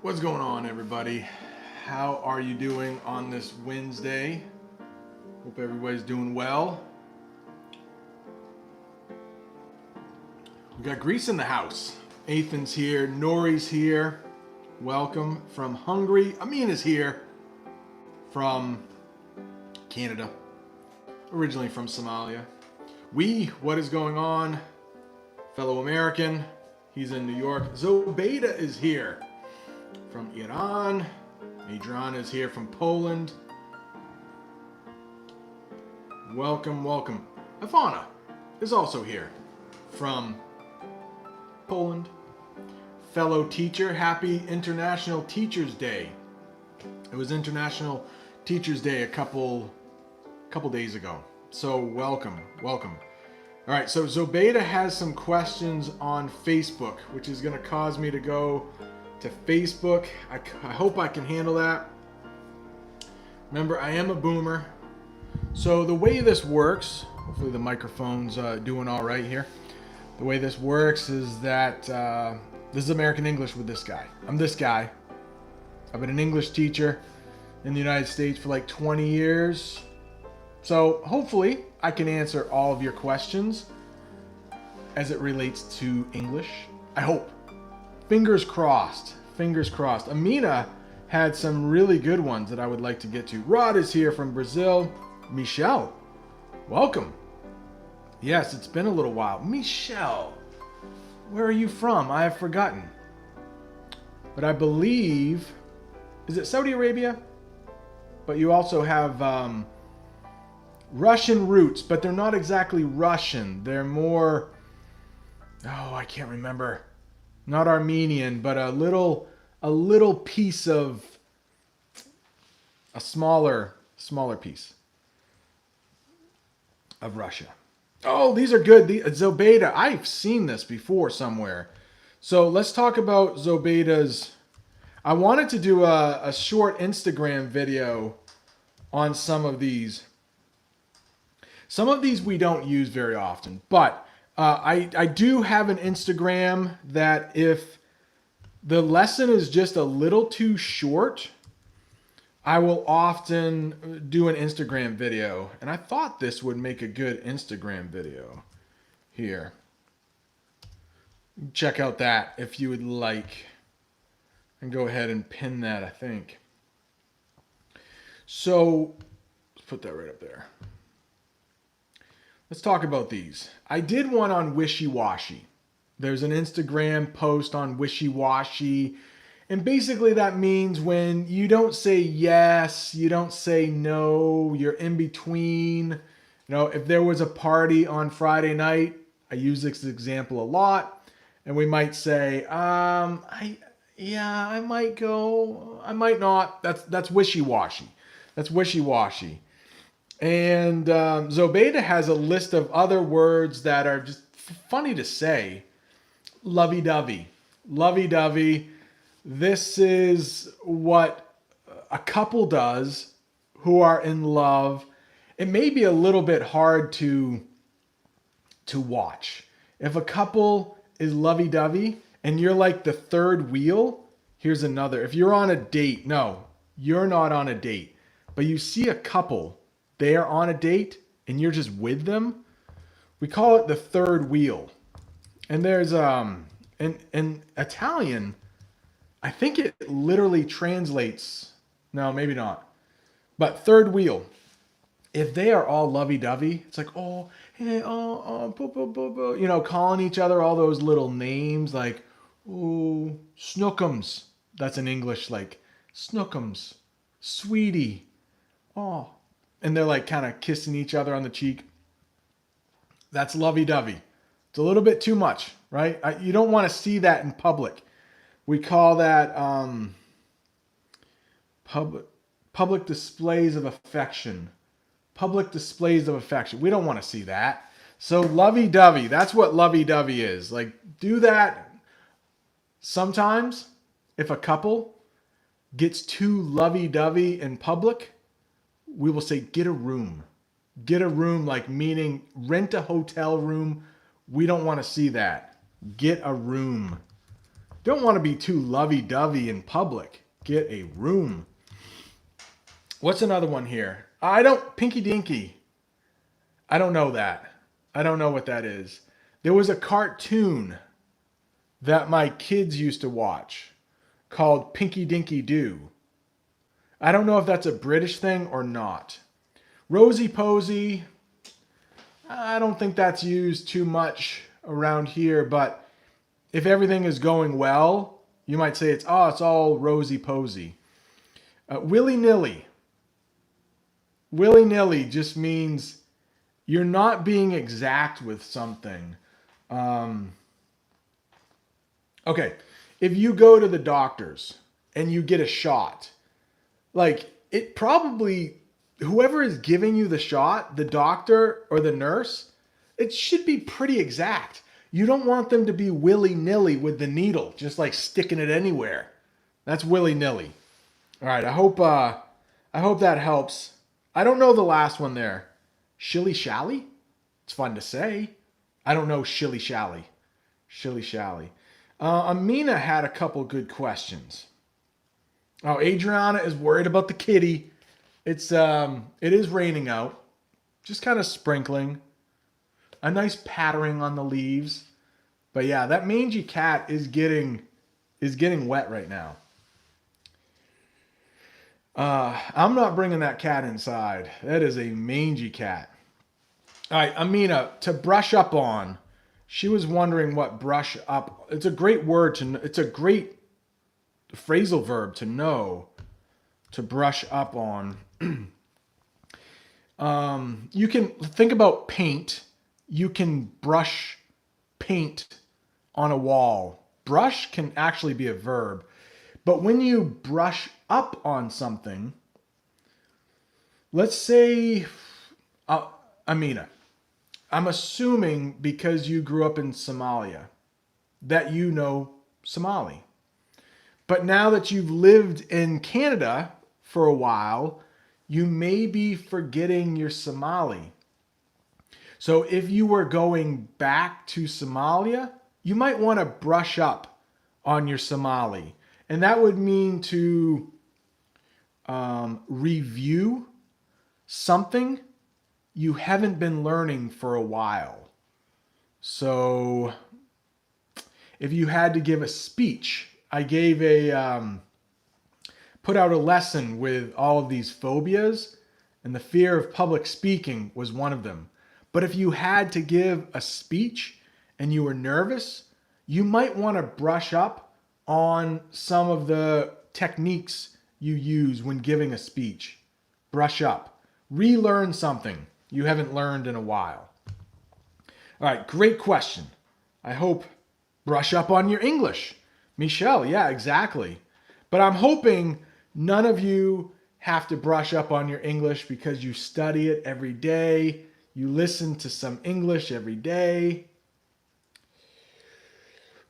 What's going on, everybody? How are you doing on this Wednesday? Hope everybody's doing well. We got Greece in the house. Ethan's here, Nori's here. Welcome from Hungary. Amin is here from Canada, originally from Somalia. What is going on? Fellow American, he's in New York. Zobeda is here from Iran. Adrian is here from Poland. Welcome, welcome. Ivana is also here from Poland. Fellow teacher, happy International Teachers Day. It was International Teachers Day a couple days ago. So welcome, welcome. All right, so Zobeda has some questions on Facebook, which is going to cause me to go to Facebook. I hope I can handle that. Remember, I am a boomer. So the way this works, hopefully the microphone's doing all right here. The way this works is that this is American English with this guy. I'm this guy. I've been an English teacher in the United States for like 20 years. So hopefully I can answer all of your questions as it relates to English. I hope. Fingers crossed. Fingers crossed. Amina had some really good ones that I would like to get to. Rod is here from Brazil. Michelle, welcome. Yes, it's been a little while. Michelle, where are you from? I have forgotten. But I believe, is it Saudi Arabia? But you also have Russian roots, but they're not exactly Russian. They're more, I can't remember. Not Armenian, but a little piece of, a smaller piece of Russia. Oh, these are good. Zobeda, I've seen this before somewhere. So let's talk about Zobeda's. I wanted to do a short Instagram video on some of these. Some of these we don't use very often, but I do have an Instagram that if the lesson is just a little too short, I will often do an Instagram video. And I thought this would make a good Instagram video here. Check out that if you would like. And go ahead and pin that, I think. So let's put that right up there. Let's talk about these. I did one on wishy-washy. There's an Instagram post on wishy-washy. And basically that means when you don't say yes, you don't say no, you're in between. You know, if there was a party on Friday night, I use this example a lot, and we might say, I might go, I might not. That's wishy-washy. That's wishy-washy. And Zobeda has a list of other words that are just funny to say. Lovey-dovey. Lovey-dovey. This is what a couple does who are in love. It may be a little bit hard to watch. If a couple is lovey-dovey and you're like the third wheel, here's another. If you're on a date, no, you're not on a date, but you see a couple, they are on a date and you're just with them, we call it the third wheel. And there's in Italian, I think it literally translates, no, maybe not, but third wheel. If they are all lovey-dovey, it's like, oh, hey, you know, calling each other all those little names like, oh, snookums. That's in English, like, snookums, sweetie, oh. And they're like kind of kissing each other on the cheek. That's lovey-dovey. It's a little bit too much, right? You don't want to see that in public. We call that public displays of affection. Public displays of affection. We don't want to see that. So lovey-dovey, that's what lovey-dovey is. Like, do that sometimes. If a couple gets too lovey-dovey in public, we will say, get a room. Get a room, like meaning rent a hotel room. We don't want to see that. Get a room. Don't want to be too lovey-dovey in public. Get a room. What's another one here? Pinky Dinky. I don't know that. I don't know what that is. There was a cartoon that my kids used to watch called Pinky Dinky Doo. I don't know if that's a British thing or not. Rosy Posy. I don't think that's used too much around here, but if everything is going well, you might say it's all rosy posy. Willy-nilly. Willy-nilly just means you're not being exact with something. Okay, if you go to the doctor's and you get a shot, like it probably, whoever is giving you the shot, the doctor or the nurse, it should be pretty exact. You don't want them to be willy-nilly with the needle, just like sticking it anywhere. That's willy-nilly. All right, I hope that helps. I don't know the last one there. Shilly-shally? It's fun to say. I don't know shilly-shally. Shilly-shally. Amina had a couple good questions. Oh, Adriana is worried about the kitty. It is raining out. Just kind of sprinkling. A nice pattering on the leaves. But yeah, that mangy cat is getting wet right now. I'm not bringing that cat inside. That is a mangy cat. All right, Amina, to brush up on. She was wondering what brush up. It's a great word it's a great phrasal verb to know. To brush up on. You can think about paint. You can brush paint on a wall. Brush can actually be a verb. But when you brush up on something, let's say, Amina, I'm assuming because you grew up in Somalia that you know Somali. But now that you've lived in Canada for a while, you may be forgetting your Somali. So if you were going back to Somalia, you might want to brush up on your Somali. And that would mean to review something you haven't been learning for a while. So if you had to give a speech, I put out a lesson with all of these phobias, and the fear of public speaking was one of them. But if you had to give a speech and you were nervous, you might want to brush up on some of the techniques you use when giving a speech. Brush up. Relearn something you haven't learned in a while. All right, great question. I hope brush up on your English. Michelle, yeah, exactly. But I'm hoping none of you have to brush up on your English because you study it every day. You listen to some English every day.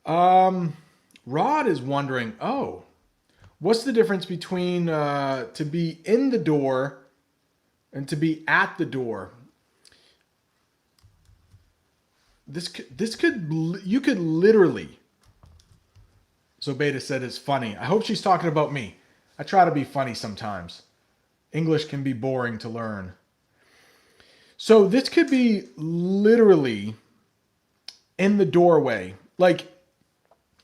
Rod is wondering, what's the difference between to be in the door and to be at the door? You could literally. So Beta said it's funny. I hope she's talking about me. I try to be funny sometimes. English can be boring to learn. So this could be literally in the doorway. Like,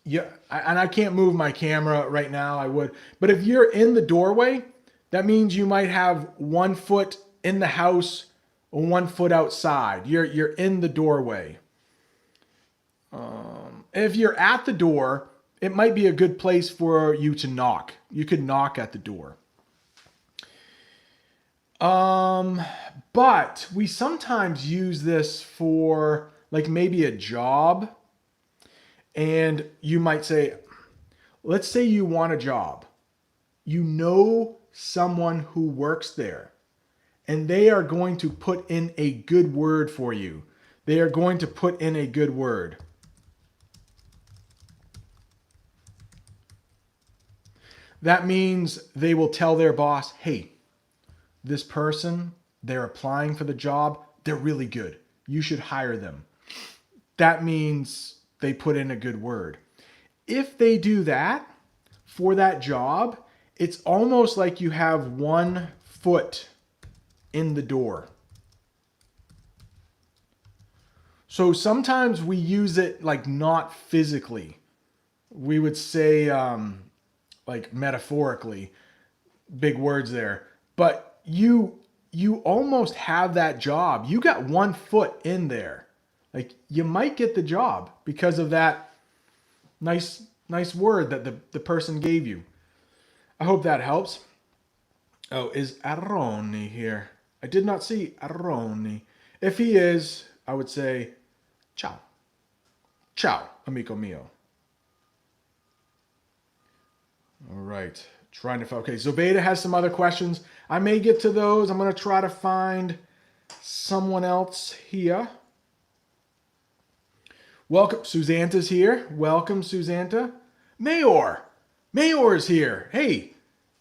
yeah, and I can't move my camera right now, I would. But if you're in the doorway, that means you might have 1 foot in the house or 1 foot outside. You're in the doorway. If you're at the door, it might be a good place for you to knock. You could knock at the door. But we sometimes use this for like maybe a job. And you might say, let's say you want a job. You know someone who works there. And they are going to put in a good word for you. They are going to put in a good word. That means they will tell their boss, hey, this person, they're applying for the job. They're really good. You should hire them. That means they put in a good word. if they do that for that job, it's almost like you have one foot in the door. So sometimes we use it like not physically. We would say like metaphorically, big words there. But you almost have that job. You got one foot in there. Like you might get the job because of that nice word that the person gave you. I hope that helps. Oh, is Aroni here? I did not see Aroni. If he is, I would say, ciao. Ciao, amico mio. All right. Trying to, okay, Zobeda has some other questions. I may get to those. I'm going to try to find someone else here. Welcome. Susanta's here. Welcome, Susanta. Mayor is here. Hey,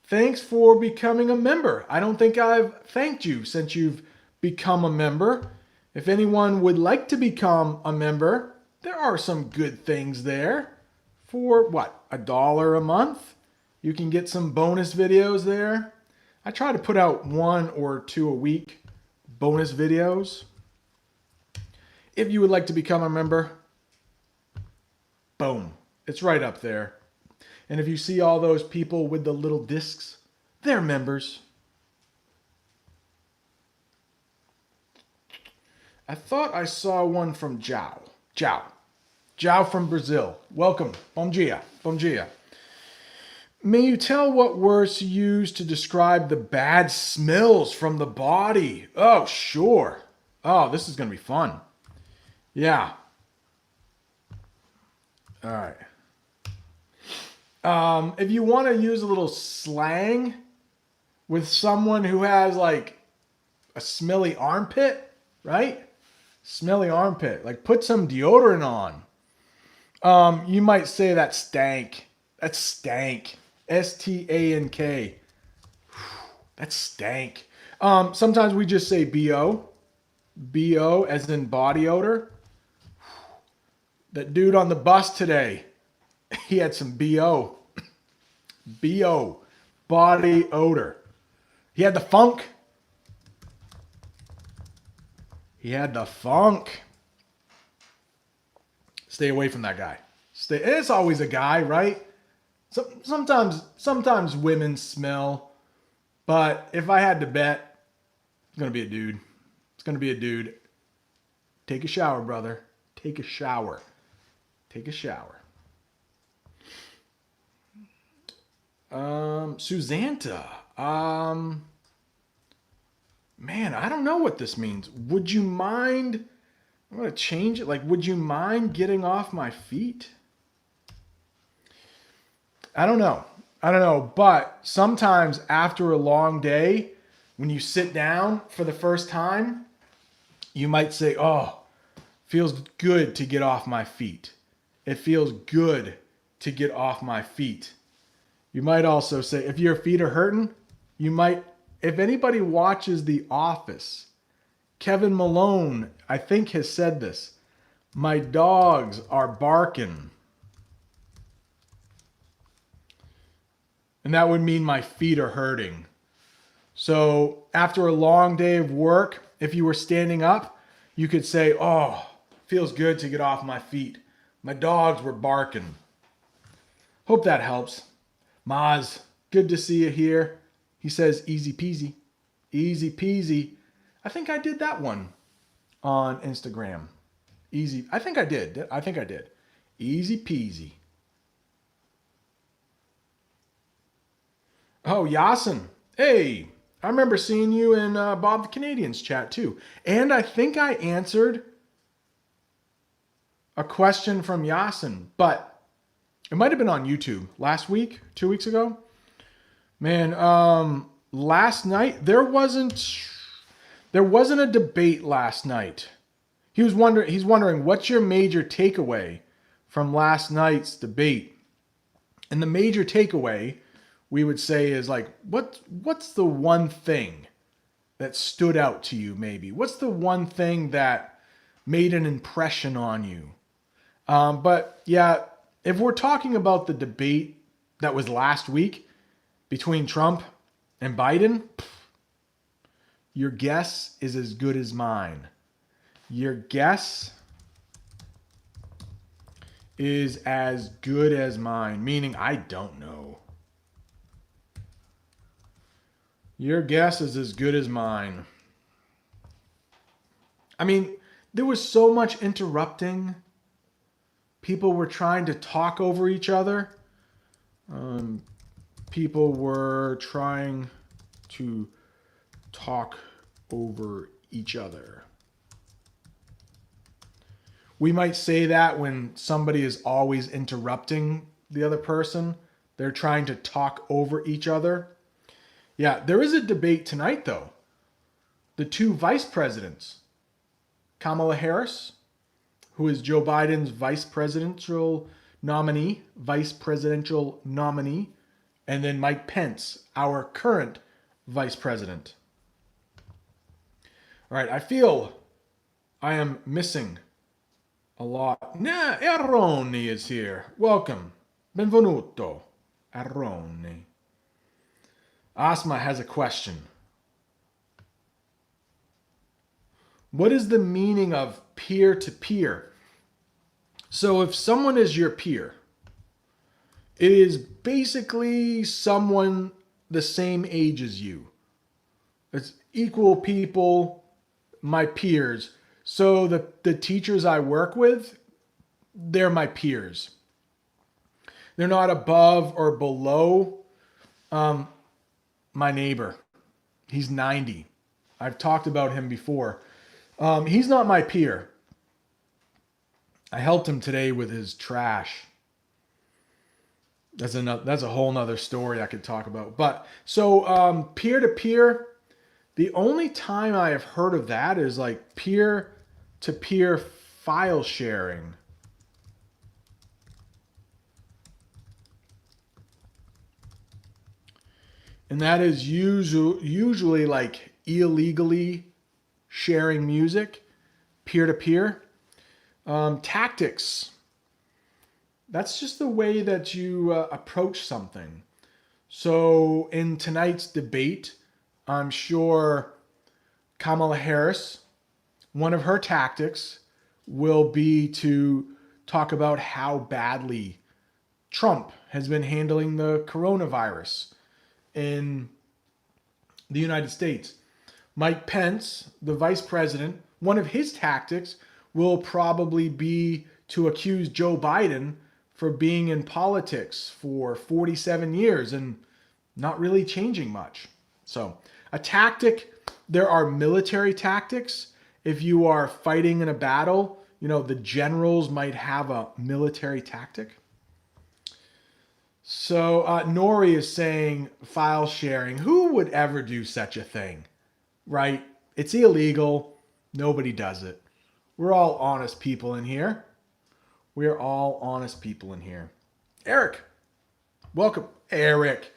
thanks for becoming a member. I don't think I've thanked you since you've become a member. If anyone would like to become a member, there are some good things there. For what, $1 a month? You can get some bonus videos there. I try to put out 1 or 2 a week bonus videos. If you would like to become a member, boom, it's right up there. And if you see all those people with the little discs, they're members. I thought I saw one from Jao. Jao from Brazil. Welcome. Bom dia. Bom dia. May you tell what words to use to describe the bad smells from the body? Oh, sure. Oh, this is going to be fun. Yeah. All right. If you want to use a little slang with someone who has like a smelly armpit, right? Smelly armpit. Like put some deodorant on. You might say that stank. That's stank. S-T-A-N-K. That's stank. Sometimes we just say B-O. B-O as in body odor. That dude on the bus today, he had some B-O. B-O. Body odor. He had the funk. He had the funk. Stay away from that guy. It's always a guy, right? Sometimes women smell, but if I had to bet, it's gonna be a dude. It's gonna be a dude. Take a shower, brother. Take a shower. Take a shower. Susanta. Man, I don't know what this means. Would you mind? I'm gonna change it. Like, would you mind getting off my feet? I don't know. But sometimes after a long day, when you sit down for the first time, you might say, oh, feels good to get off my feet. It feels good to get off my feet. You might also say, if your feet are hurting, you might, if anybody watches The Office, Kevin Malone, I think, has said this. My dogs are barking. And that would mean my feet are hurting. So after a long day of work, if you were standing up, you could say, oh, feels good to get off my feet. My dogs were barking. Hope that helps. Maz, good to see you here. He says, easy peasy. Easy peasy. I think I did that one on Instagram. Easy. I think I did. Easy peasy. Oh, Yasin. Hey, I remember seeing you in Bob the Canadian's chat too. And I think I answered a question from Yasin, but it might have been on YouTube last week, 2 weeks ago. Man, last night there wasn't a debate last night. He's wondering what's your major takeaway from last night's debate. And the major takeaway we would say is like, what's the one thing that stood out to you maybe? What's the one thing that made an impression on you? But yeah, if we're talking about the debate that was last week between Trump and Biden, your guess is as good as mine. Your guess is as good as mine, meaning I don't know. Your guess is as good as mine. I mean, there was so much interrupting. People were trying to talk over each other. People were trying to talk over each other. We might say that when somebody is always interrupting the other person. They're trying to talk over each other. Yeah, there is a debate tonight, though. The two vice presidents, Kamala Harris, who is Joe Biden's vice presidential nominee, and then Mike Pence, our current vice president. All right, I feel I am missing a lot. Nah, Aroni is here. Welcome. Benvenuto. Aroni. Asma has a question. What is the meaning of peer-to-peer? So if someone is your peer, it is basically someone the same age as you. It's equal people, my peers. So the teachers I work with, they're my peers. They're not above or below my neighbor. He's 90. I've talked about him before. He's not my peer. I helped him today with his trash. That's a whole nother story I could talk about. But so peer-to-peer, the only time I have heard of that is like peer-to-peer file sharing. And that is usually like illegally sharing music, peer-to-peer. Tactics. That's just the way that you approach something. So in tonight's debate, I'm sure Kamala Harris, one of her tactics will be to talk about how badly Trump has been handling the coronavirus in the United States. Mike Pence, the vice president, one of his tactics will probably be to accuse Joe Biden for being in politics for 47 years and not really changing much. So a tactic, there are military tactics. If you are fighting in a battle, you know, the generals might have a military tactic. So Nori is saying file sharing. Who would ever do such a thing, right? It's illegal. Nobody does it. We're all honest people in here. We're all honest people in here. Eric, welcome. Eric,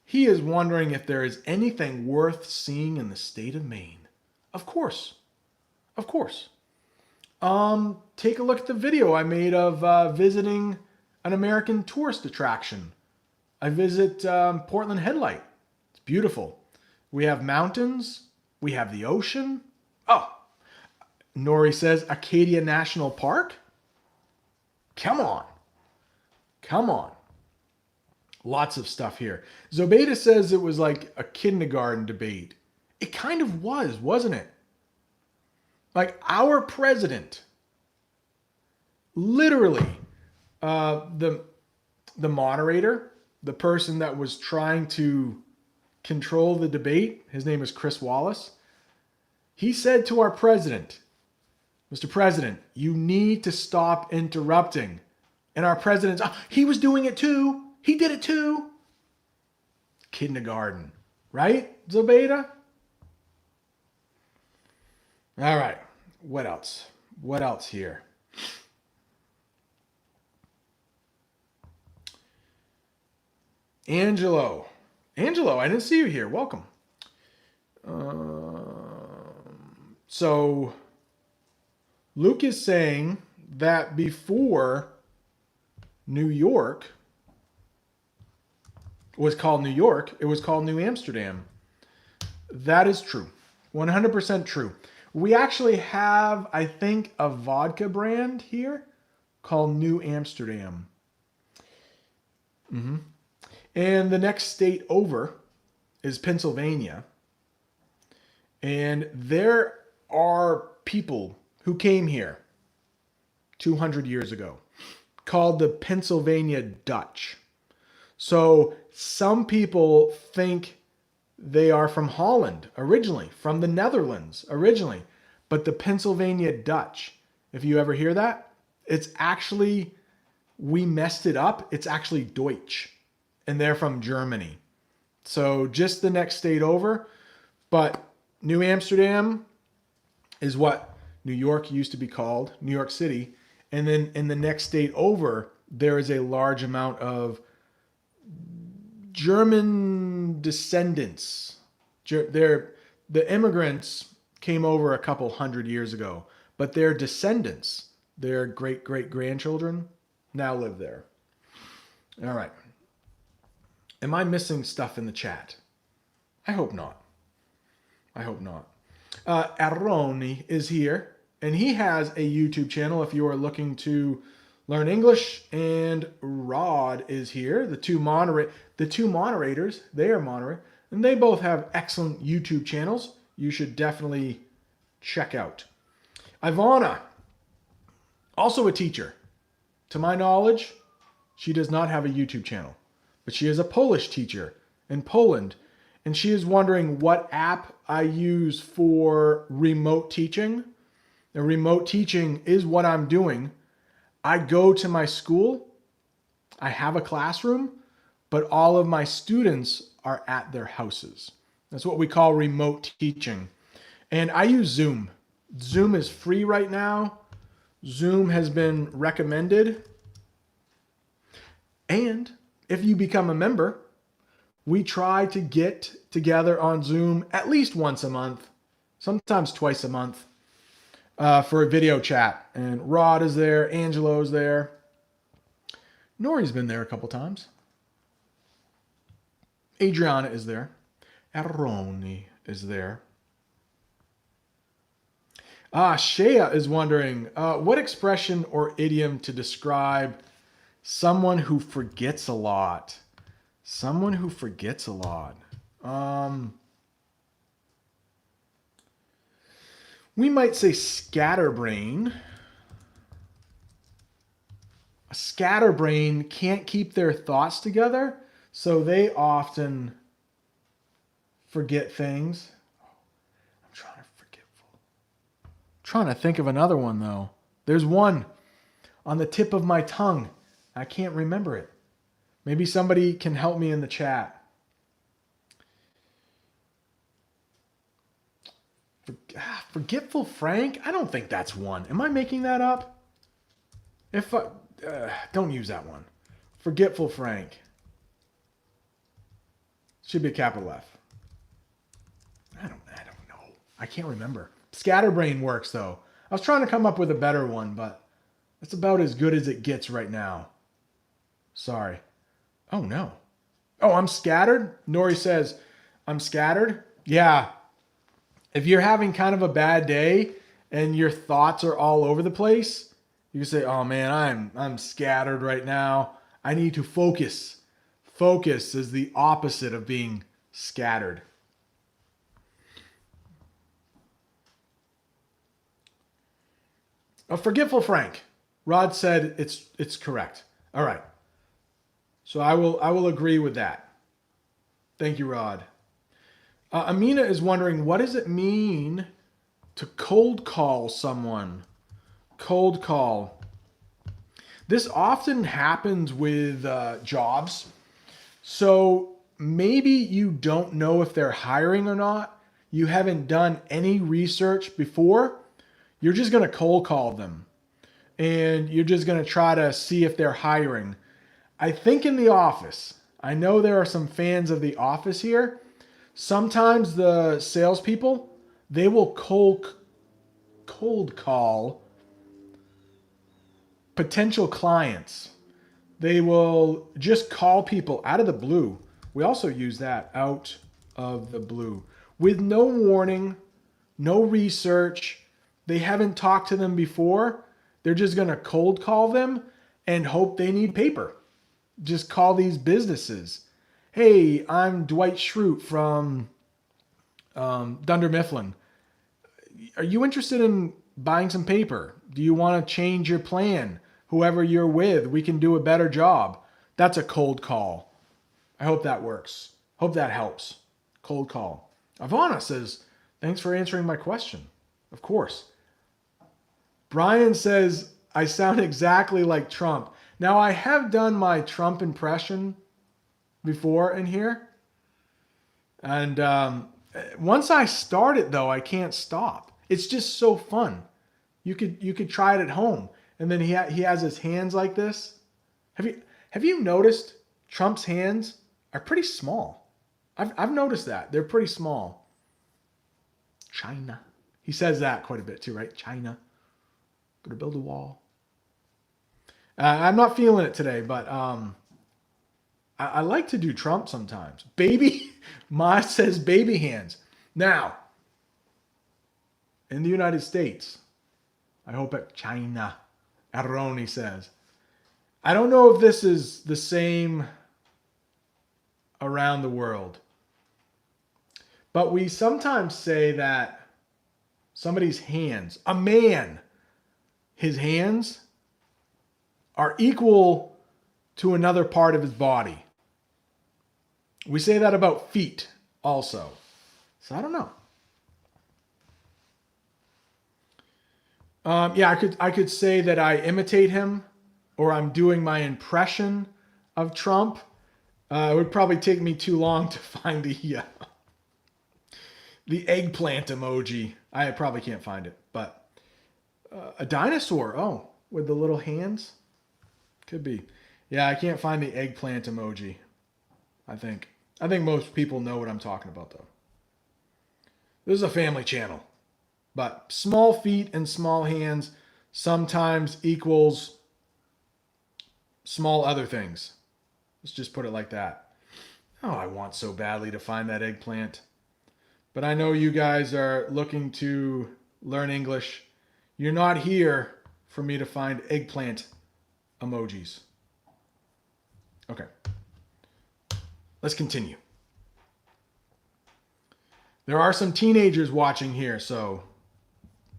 he is wondering if there is anything worth seeing in the state of Maine. Of course. Of course. Take a look at the video I made of visiting an American tourist attraction. I visit Portland Headlight. It's beautiful. We have mountains. We have the ocean. Oh, Nori says Acadia National Park. Come on. Come on. Lots of stuff here. Zobeda says it was like a kindergarten debate. It kind of was, wasn't it? Like our president, literally, the moderator, the person that was trying to control the debate, his name is Chris Wallace. He said to our president, Mr. President, you need to stop interrupting. And our president's, oh, he was doing it too. He did it too. Kindergarten, right, Zobeda? All right. What else? What else here? Angelo, I didn't see you here. Welcome. So Luke is saying that before New York was called New York, it was called New Amsterdam. That is true. 100% true. We actually have, I think, a vodka brand here called New Amsterdam. And the next state over is Pennsylvania. And there are people who came here 200 years ago called the Pennsylvania Dutch. So some people think they are from Holland originally, from the Netherlands originally, but the Pennsylvania Dutch, if you ever hear that, it's actually, we messed it up. It's actually Deutsch, and they're from Germany. So just the next state over, but New Amsterdam is what New York used to be called, New York City. And then in the next state over, there is a large amount of German descendants. The immigrants came over a couple hundred years ago, but their descendants, their great-great-grandchildren, now live there. All right. Am I missing stuff in the chat? I hope not. I hope not. Aroni is here, and he has a YouTube channel if you are looking to learn English. And Rod is here. The two moderators, they are moderate, and they both have excellent YouTube channels you should definitely check out. Ivana, also a teacher. To my knowledge, she does not have a YouTube channel, but she is a Polish teacher in Poland, and she is wondering what app I use for remote teaching. The remote teaching is what I'm doing. I go to my school, I have a classroom, but all of my students are at their houses. That's what we call remote teaching. And I use Zoom. Zoom is free right now. Zoom has been recommended. And if you become a member, we try to get together on Zoom at least once a month, sometimes twice a month, for a video chat. And Rod is there, Angelo's there. Nori's been there a couple times. Adriana is there. Aroni is there. Shea is wondering, what expression or idiom to describe someone who forgets a lot? Someone who forgets a lot. We might say scatterbrain. A scatterbrain can't keep their thoughts together, so they often forget things. I'm trying to think of another one, though. There's one on the tip of my tongue. I can't remember it. Maybe somebody can help me in the chat. Forgetful Frank? I don't think that's one. Am I making that up? If I, don't use that one. Forgetful Frank. Should be a capital F. I don't know. I can't remember. Scatterbrain works, though. I was trying to come up with a better one, but that's about as good as it gets right now. Sorry. Oh, no. Oh, I'm scattered? Nori says, I'm scattered? Yeah. If you're having kind of a bad day and your thoughts are all over the place, you can say, oh, man, I'm scattered right now. I need to focus. Focus is the opposite of being scattered. A forgetful Frank. Rod said it's correct. All right. So I will agree with that. Thank you, Rod. Amina is wondering, what does it mean to cold call someone? Cold call. This often happens with jobs. So maybe you don't know if they're hiring or not. You haven't done any research before. You're just going to cold call them. And you're just going to try to see if they're hiring. I think in The Office, I know there are some fans of The Office here. Sometimes the salespeople, they will cold call potential clients. They will just call people out of the blue. We also use that, out of the blue, with no warning, no research. They haven't talked to them before. They're just going to cold call them and hope they need paper. Just call these businesses. Hey, I'm Dwight Schrute from Dunder Mifflin. Are you interested in buying some paper? Do you want to change your plan? Whoever you're with, we can do a better job. That's a cold call. I hope that works. Hope that helps. Cold call. Ivana says, thanks for answering my question. Of course. Brian says, I sound exactly like Trump. Now, I have done my Trump impression before in here. And once I start it, though, I can't stop. It's just so fun. You could try it at home. And then he has his hands like this. Have you noticed Trump's hands are pretty small? I've noticed that. They're pretty small. China. He says that quite a bit too, right? China. Gonna build a wall. I'm not feeling it today, but I like to do Trump sometimes. Baby, Ma says baby hands. Now, in the United States, I hope at China, Aroni says. I don't know if this is the same around the world, but we sometimes say that somebody's hands, a man, his hands are equal to another part of his body. We say that about feet also. So I don't know. Yeah, I could say that I imitate him, or I'm doing my impression of Trump. It would probably take me too long to find the eggplant emoji. I probably can't find it, but a dinosaur. Oh, with the little hands, could be. Yeah, I can't find the eggplant emoji. I think most people know what I'm talking about, though. This is a family channel. But small feet and small hands sometimes equals small other things. Let's just put it like that. Oh, I want so badly to find that eggplant. But I know you guys are looking to learn English. You're not here for me to find eggplant emojis. Okay. Let's continue. There are some teenagers watching here, so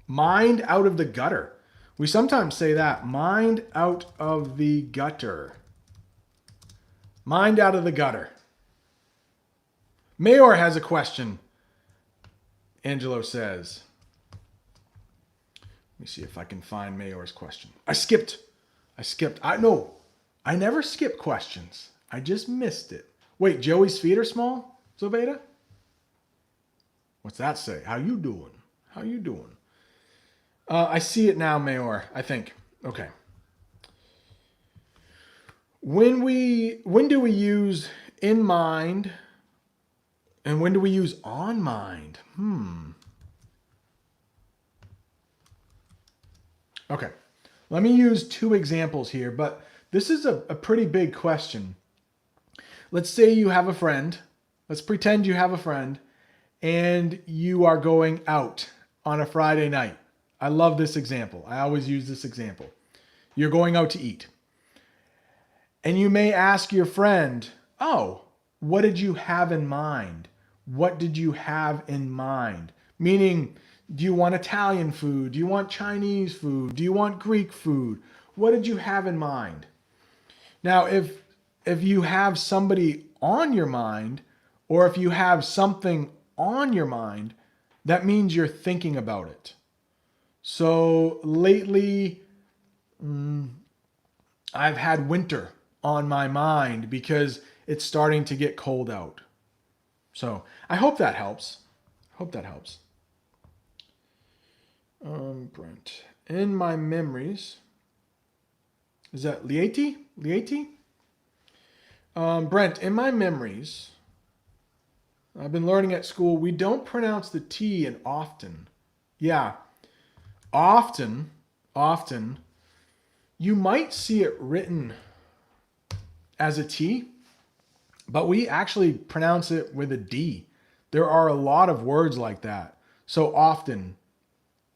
mind out of the gutter. We sometimes say that. Mind out of the gutter. Mind out of the gutter. Mayor has a question. Angelo says. Let me see if I can find Mayor's question. I skipped. I never skip questions. I just missed it. Wait, Joey's feet are small? Zobeda? What's that say? How you doing? How you doing? I see it now, Mayor, I think. Okay. When do we use in mind and when do we use on mind? Okay. Let me use two examples here, but this is a pretty big question. Let's say you have a friend. Let's pretend you have a friend and you are going out on a Friday night. I love this example. I always use this example. You're going out to eat. And you may ask your friend, oh, what did you have in mind? What did you have in mind? Meaning, do you want Italian food? Do you want Chinese food? Do you want Greek food? What did you have in mind? Now, if you have somebody on your mind, or if you have something on your mind, that means you're thinking about it. So lately, I've had winter on my mind because it's starting to get cold out. So I hope that helps. Brent, in my memories, is that Lieti? Brent, in my memories, I've been learning at school, we don't pronounce the T in often. Yeah, often, you might see it written as a T, but we actually pronounce it with a D. There are a lot of words like that. So often,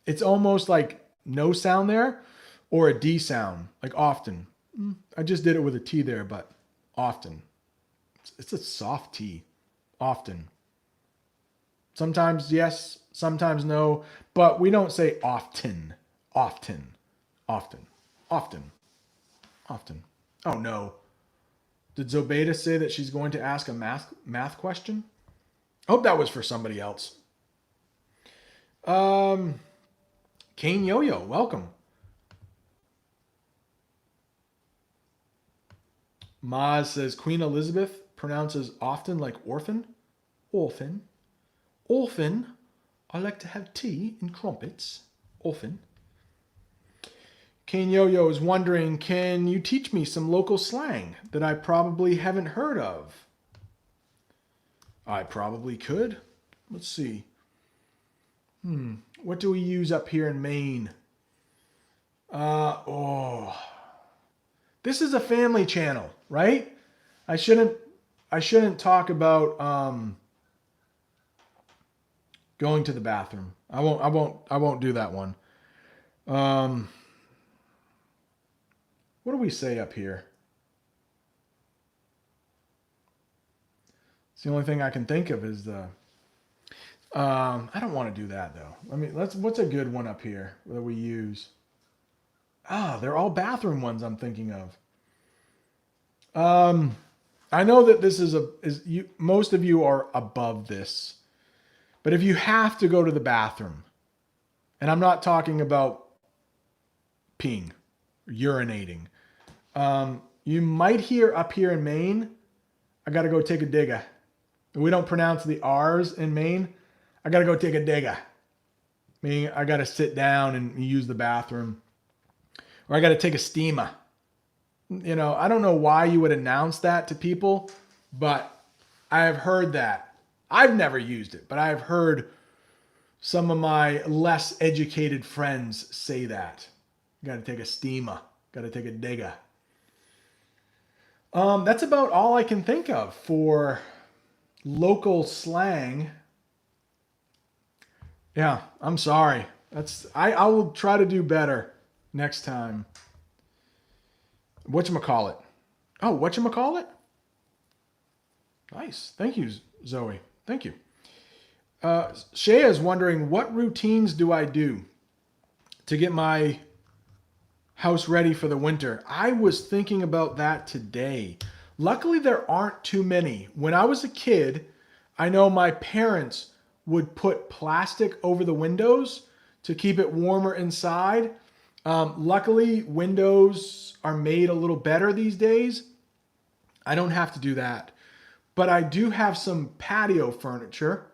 it's almost like no sound there or a D sound, like often. I just did it with a T there, but often. It's a soft T, often. Sometimes yes, sometimes no, but we don't say often, often, often, often, often. Oh no. Did Zobeda say that she's going to ask a math question? I hope that was for somebody else. Kane Yo-Yo, welcome. Maz says Queen Elizabeth pronounces often like orphan. Orphan. Orphan. I like to have tea and crumpets. Orphan. Kane Yo-Yo is wondering, can you teach me some local slang that I probably haven't heard of? I probably could. Let's see. What do we use up here in Maine? This is a family channel, right? I shouldn't talk about going to the bathroom. I won't do that one. What do we say up here? It's the only thing I can think of is the I don't want to do that though. I mean, what's a good one up here that we use? They're all bathroom ones I'm thinking of. I know that this most of you are above this. But if you have to go to the bathroom, and I'm not talking about peeing, urinating, you might hear up here in Maine, I got to go take a digga. We don't pronounce the R's in Maine. I got to go take a digga. Meaning I got to sit down and use the bathroom. Or I got to take a steamer. You know, I don't know why you would announce that to people, but I have heard that. I've never used it, but I've heard some of my less educated friends say that. Got to take a steamer. Got to take a digger. That's about all I can think of for local slang. Yeah, I'm sorry. I will try to do better next time. Whatchamacallit? Oh, whatchamacallit? Nice. Thank you, Zoe. Thank you. Shea is wondering, what routines do I do to get my house ready for the winter? I was thinking about that today. Luckily, there aren't too many. When I was a kid, I know my parents would put plastic over the windows to keep it warmer inside. Luckily, windows are made a little better these days. I don't have to do that. But I do have some patio furniture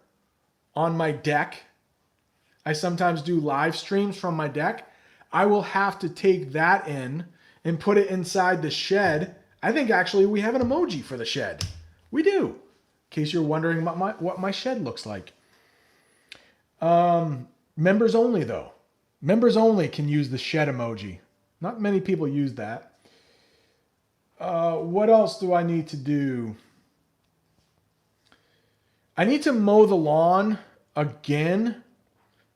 on my deck. I sometimes do live streams from my deck. I will have to take that in and put it inside the shed. I think actually we have an emoji for the shed. We do. In case you're wondering what my shed looks like. Members only though. Members only can use the shed emoji. Not many people use that. What else do I need to do? I need to mow the lawn again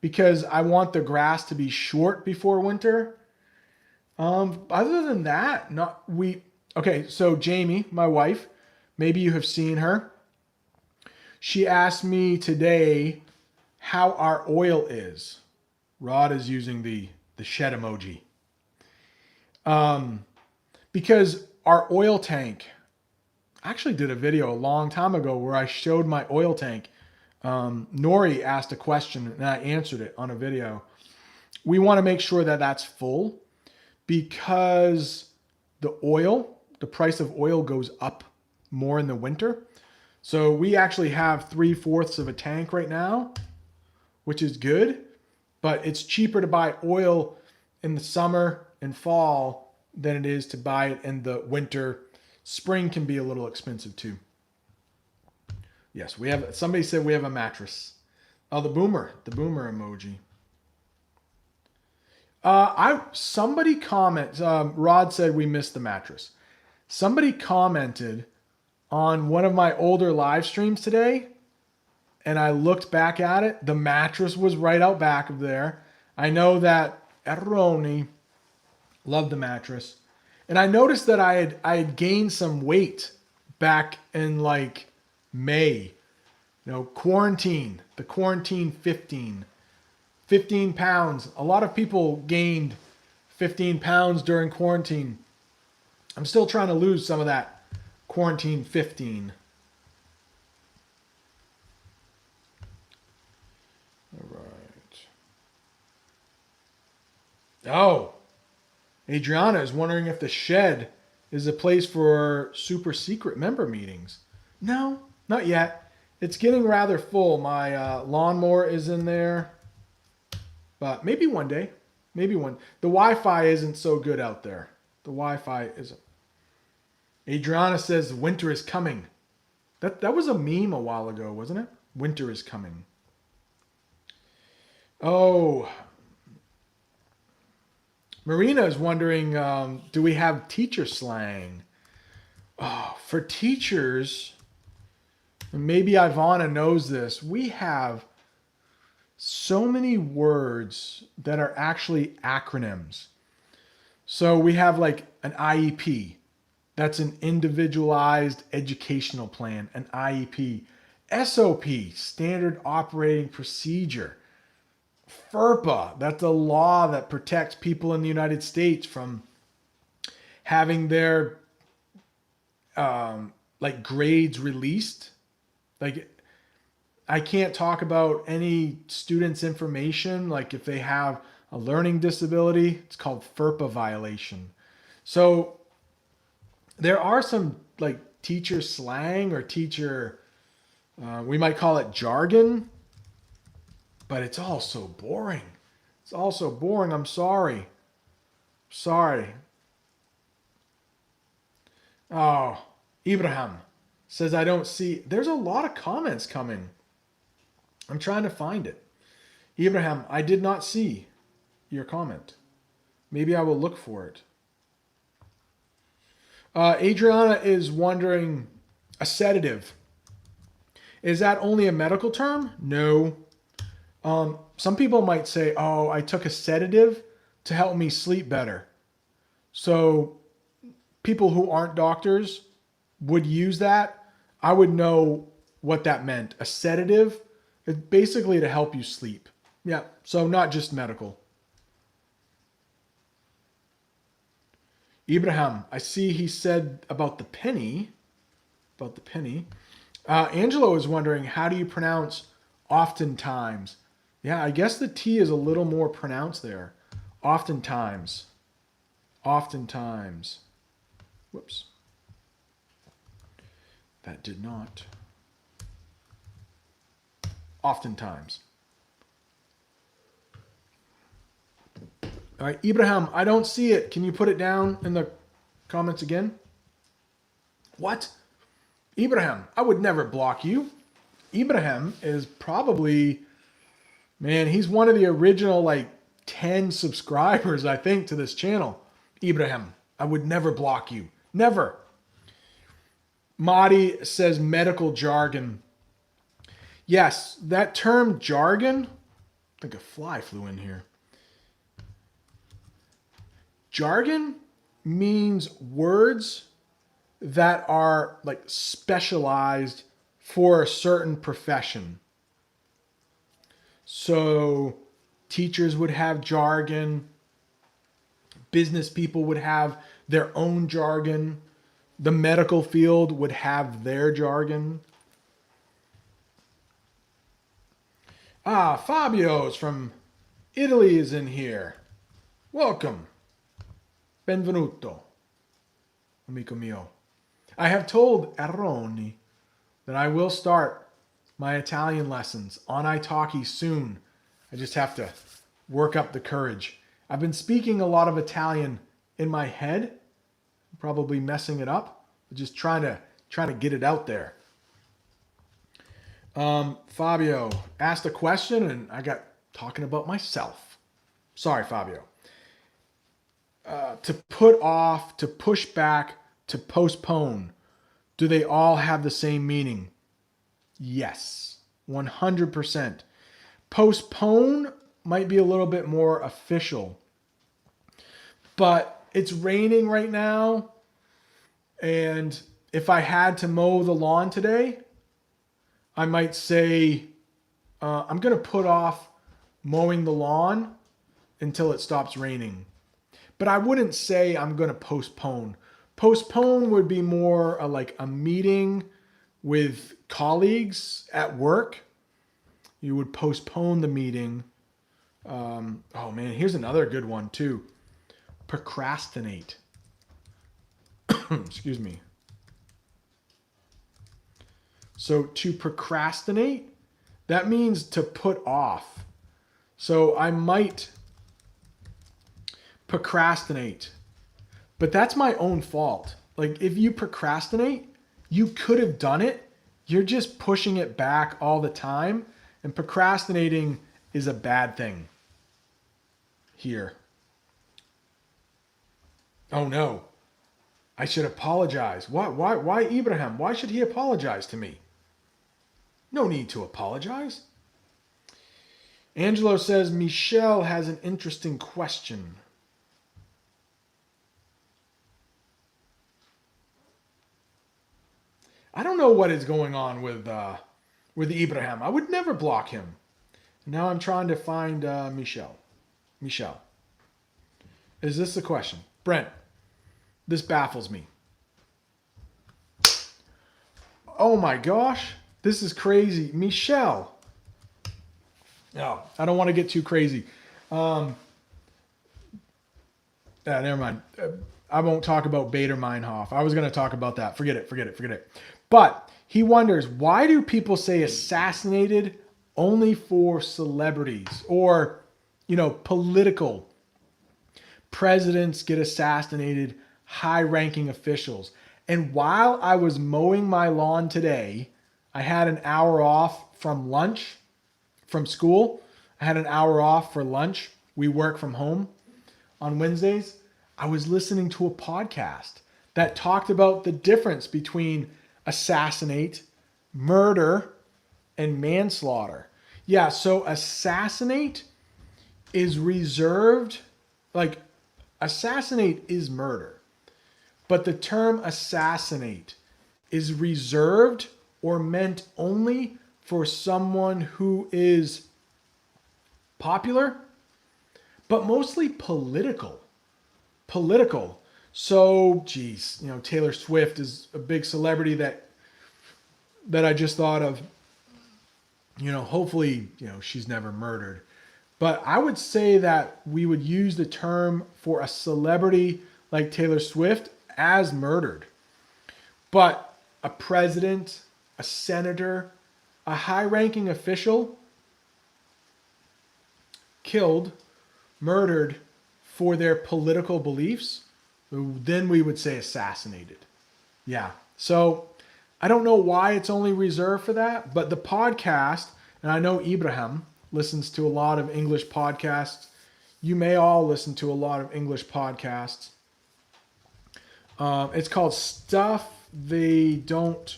because I want the grass to be short before winter. Other than that, okay, so Jamie, my wife, maybe you have seen her. She asked me today how our oil is. Rod is using the shed emoji. Because our oil tank, I actually did a video a long time ago where I showed my oil tank. Nori asked a question and I answered it on a video. We want to make sure that that's full because the price of oil goes up more in the winter. So we actually have 3/4 of a tank right now, which is good, but it's cheaper to buy oil in the summer and fall than it is to buy it in the winter. Spring can be a little expensive too. Yes, somebody said we have a mattress. Oh, the boomer emoji. Somebody comments, Rod said we missed the mattress. Somebody commented on one of my older live streams today, and I looked back at it. The mattress was right out back of there. I know that Erroni loved the mattress. And I noticed that I had gained some weight back in like May. You know, quarantine, the quarantine 15 pounds. A lot of people gained 15 pounds during quarantine. I'm still trying to lose some of that quarantine 15. All right. Oh, Adriana is wondering if the shed is a place for super secret member meetings. No, not yet. It's getting rather full. My lawnmower is in there. But maybe one day. Maybe one. The Wi-Fi isn't so good out there. The Wi-Fi isn't. Adriana says winter is coming. That was a meme a while ago, wasn't it? Winter is coming. Oh. Marina is wondering, do we have teacher slang? Oh, for teachers, and maybe Ivana knows this, we have so many words that are actually acronyms. So we have like an IEP. That's an individualized educational plan, an IEP. SOP, standard operating procedure. FERPA, that's a law that protects people in the United States from having their like grades released. Like, I can't talk about any student's information. Like if they have a learning disability, it's called FERPA violation. So there are some like teacher slang or teacher, we might call it jargon, but it's all so boring. It's all so boring. I'm sorry. Sorry. Oh, Ibrahim says, I don't see. There's a lot of comments coming. I'm trying to find it. Ibrahim, I did not see your comment. Maybe I will look for it. Adriana is wondering, a sedative. Is that only a medical term? No. Some people might say, oh, I took a sedative to help me sleep better. So people who aren't doctors would use that. I would know what that meant. A sedative, it's basically to help you sleep. Yeah, so not just medical. Ibrahim, I see he said about the penny. About the penny. Angelo is wondering, how do you pronounce oftentimes? Yeah, I guess the T is a little more pronounced there. Oftentimes. Oftentimes. Whoops. That did not. Oftentimes. All right, Ibrahim, I don't see it. Can you put it down in the comments again? What? Ibrahim, I would never block you. Ibrahim is probably, man, he's one of the original like 10 subscribers, I think, to this channel. Ibrahim, I would never block you. Never. Madi says medical jargon. Yes, that term jargon, I think a fly flew in here. Jargon means words that are like specialized for a certain profession. So teachers would have jargon. Business people would have their own jargon. The medical field would have their jargon. Ah, Fabio's from Italy is in here. Welcome. Benvenuto, amico mio. I have told Erroni that I will start my Italian lessons on Italki soon. I just have to work up the courage. I've been speaking a lot of Italian in my head, probably messing it up, but just trying to get it out there. Fabio asked a question and I got talking about myself. Sorry, Fabio. To put off, to push back to postpone, do they all have the same meaning? Yes, 100%. Postpone might be a little bit more official, but it's raining right now. And if I had to mow the lawn today, I might say, I'm going to put off mowing the lawn until it stops raining. But I wouldn't say I'm going to postpone. Postpone would be more like a meeting with colleagues at work. You would postpone the meeting. Oh man, here's another good one too. Procrastinate. Excuse me. So to procrastinate, that means to put off. So I might procrastinate, but that's my own fault. Like if you procrastinate, you could have done it. You're just pushing it back all the time, and procrastinating is a bad thing. Here. Oh no. I should apologize. Why Ibrahim? Why should he apologize to me? No need to apologize. Angelo says Michelle has an interesting question. I don't know what is going on with Ibrahim. I would never block him. Now I'm trying to find Michelle. Michelle. Is this the question? Brent, this baffles me. Oh my gosh. This is crazy. Michelle. No, I don't want to get too crazy. Never mind. I won't talk about Bader Meinhof. I was going to talk about that. Forget it. But he wonders, why do people say assassinated only for celebrities or, political presidents get assassinated, high-ranking officials? And while I was mowing my lawn today, I had an hour off from lunch, from school. I had an hour off for lunch. We work from home on Wednesdays. I was listening to a podcast that talked about the difference between assassinate, murder, and manslaughter. Yeah, so assassinate is reserved, like assassinate is murder. But the term assassinate is reserved or meant only for someone who is popular, but mostly political. So, geez, Taylor Swift is a big celebrity that I just thought of. Hopefully, she's never murdered. But I would say that we would use the term for a celebrity like Taylor Swift as murdered. But a president, a senator, a high-ranking official killed, murdered for their political beliefs, then we would say assassinated. Yeah. So I don't know why it's only reserved for that, but the podcast, and I know Ibrahim listens to a lot of English podcasts. You may all listen to a lot of English podcasts. It's called Stuff They Don't,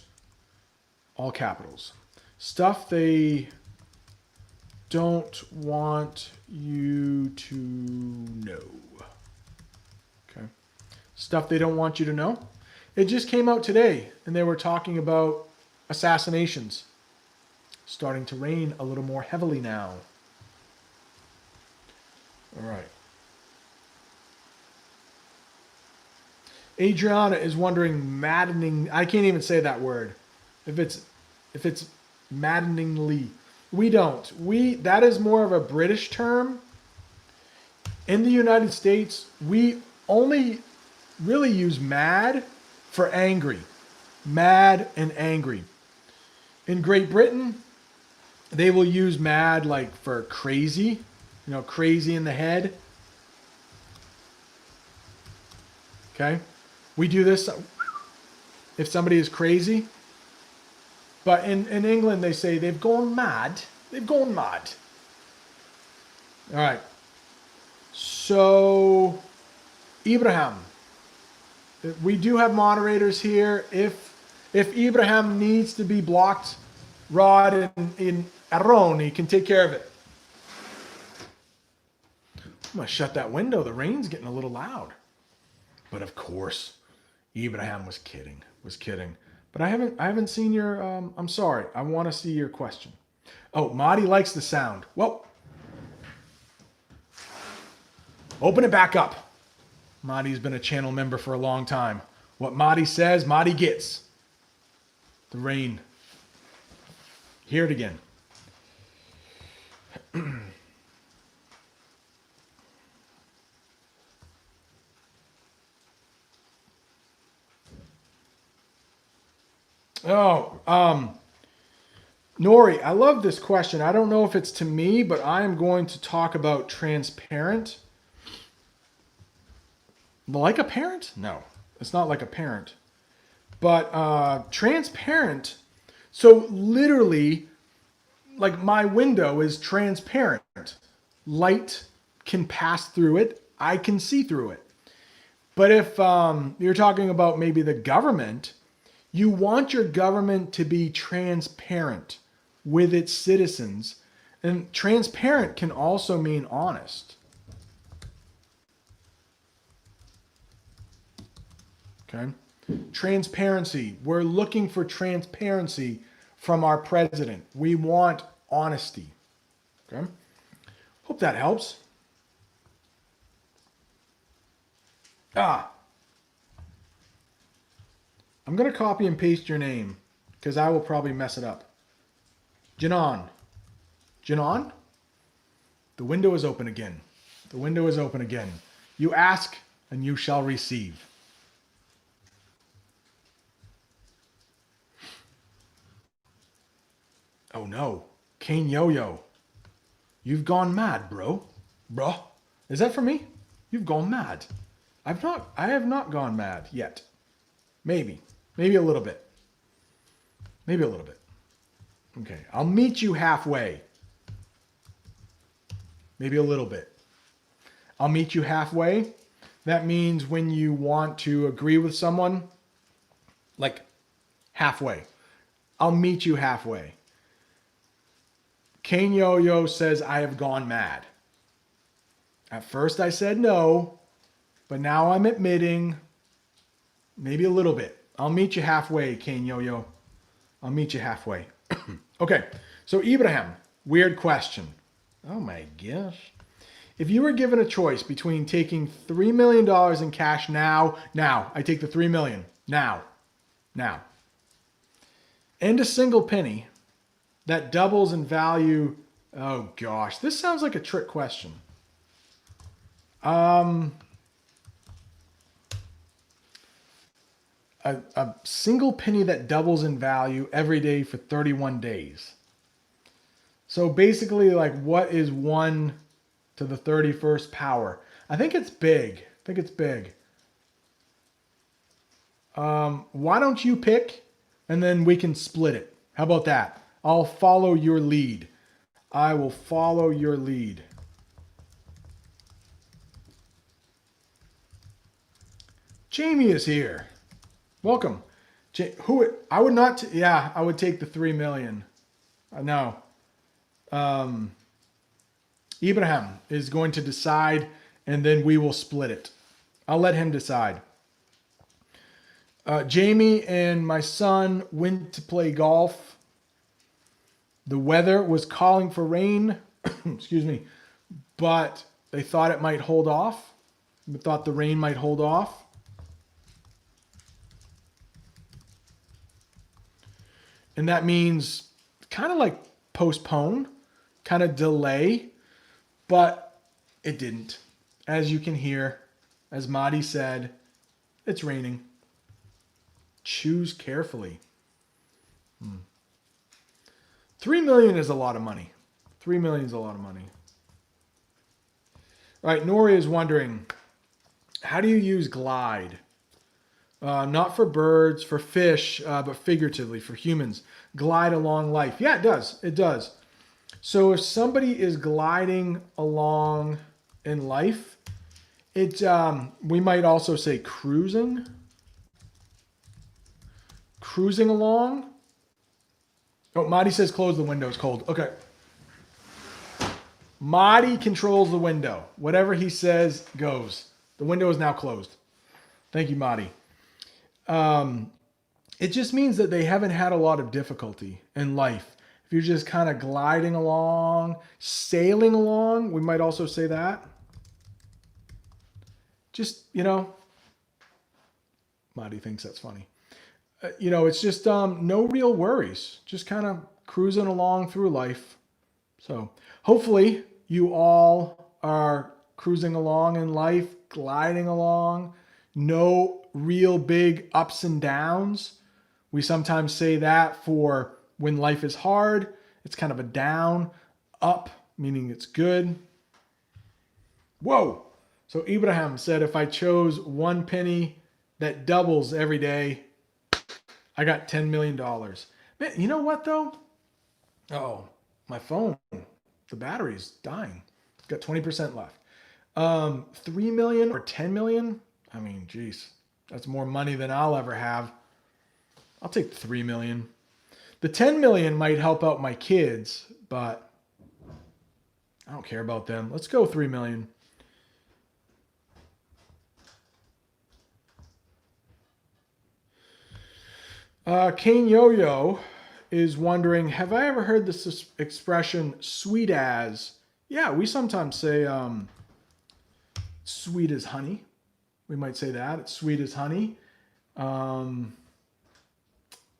all capitals, Stuff They Don't Want You to Know. Okay. Stuff They Don't Want You to Know. It just came out today, and they were talking about assassinations. Starting to rain a little more heavily now. All right. Adriana is wondering, maddening. I can't even say that word. If it's maddeningly, we don't. That is more of a British term. In the United States, we only really use mad for angry. Mad and angry. In Great Britain, they will use mad like for crazy, crazy in the head. Okay? We do this if somebody is crazy. But in England, they say they've gone mad. They've gone mad. All right. So, Ibrahim, We do have moderators here. If Ibrahim needs to be blocked, Rod and Aaron, he can take care of it. I'm gonna shut that window. The rain's getting a little loud. But of course, Ibrahim was kidding. But I haven't seen your. I'm sorry. I want to see your question. Oh, Mahdi likes the sound. Well, open it back up. Mahdi's been a channel member for a long time. What Mahdi says, Mahdi gets. The rain. Hear it again. Nori, I love this question. I don't know if it's to me, but I am going to talk about transparent. Like a parent? No, it's not like a parent. But transparent, so literally, like my window is transparent. Light can pass through it. I can see through it. But if you're talking about maybe the government, you want your government to be transparent with its citizens. And transparent can also mean honest. Okay? Transparency. We're looking for transparency from our president. We want honesty. Okay? Hope that helps. I'm going to copy and paste your name because I will probably mess it up. Janon. Janon? The window is open again. The window is open again. You ask and you shall receive. Oh no. Kane Yo-Yo. You've gone mad, bro. Bruh. Is that for me? You've gone mad. I have not gone mad yet. Maybe a little bit. Maybe a little bit. Okay, I'll meet you halfway. Maybe a little bit. I'll meet you halfway. That means when you want to agree with someone, like halfway. I'll meet you halfway. Kane Yo-Yo says, I have gone mad. At first I said no, but now I'm admitting maybe a little bit. I'll meet you halfway, Kane Yo-Yo. I'll meet you halfway. Okay, so Ibrahim, weird question. Oh my gosh. If you were given a choice between taking $3 million in cash now, I take the $3 million, now, and a single penny that doubles in value. Oh gosh, this sounds like a trick question. A single penny that doubles in value every day for 31 days. So basically, like, what is 1 to the 31st power? I think it's big. Why don't you pick, and then we can split it. How about that? I'll follow your lead. I will follow your lead. Jamie is here. Welcome. I would not, I would take the 3 million. No. Ibrahim is going to decide, and then we will split it. I'll let him decide. Jamie and my son went to play golf. The weather was calling for rain, excuse me, but they thought it might hold off. They thought the rain might hold off. And that means kind of like postpone, kind of delay, but it didn't. As you can hear, as Mahdi said, it's raining. Choose carefully. 3 million is a lot of money. 3 million is a lot of money. All right, Nori is wondering, how do you use glide? Not for birds, for fish, but figuratively for humans. Glide along life. Yeah, it does. It does. So if somebody is gliding along in life, we might also say cruising. cruising along. Oh, Marty says close the window. It's cold. Okay. Marty controls the window. Whatever he says goes. The window is now closed. Thank you, Marty. It just means that they haven't had a lot of difficulty in life. If you're just kind of gliding along, sailing along, we might also say that. Just, Marty thinks that's funny. It's just no real worries. Just kind of cruising along through life. So hopefully you all are cruising along in life, gliding along. No real big ups and downs. We sometimes say that for when life is hard. It's kind of a down. Up, meaning it's good. Whoa. So Ibrahim said, if I chose one penny that doubles every day, I got $10 million. Man, you know what though? Oh, my phone, the battery's dying. It's got 20% left. 3 million or 10 million? I mean, geez, that's more money than I'll ever have. I'll take 3 million. The 10 million might help out my kids, but I don't care about them. Let's go 3 million. Kane Yo-Yo is wondering, have I ever heard this expression, sweet as? Yeah, we sometimes say sweet as honey. We might say that. It's sweet as honey.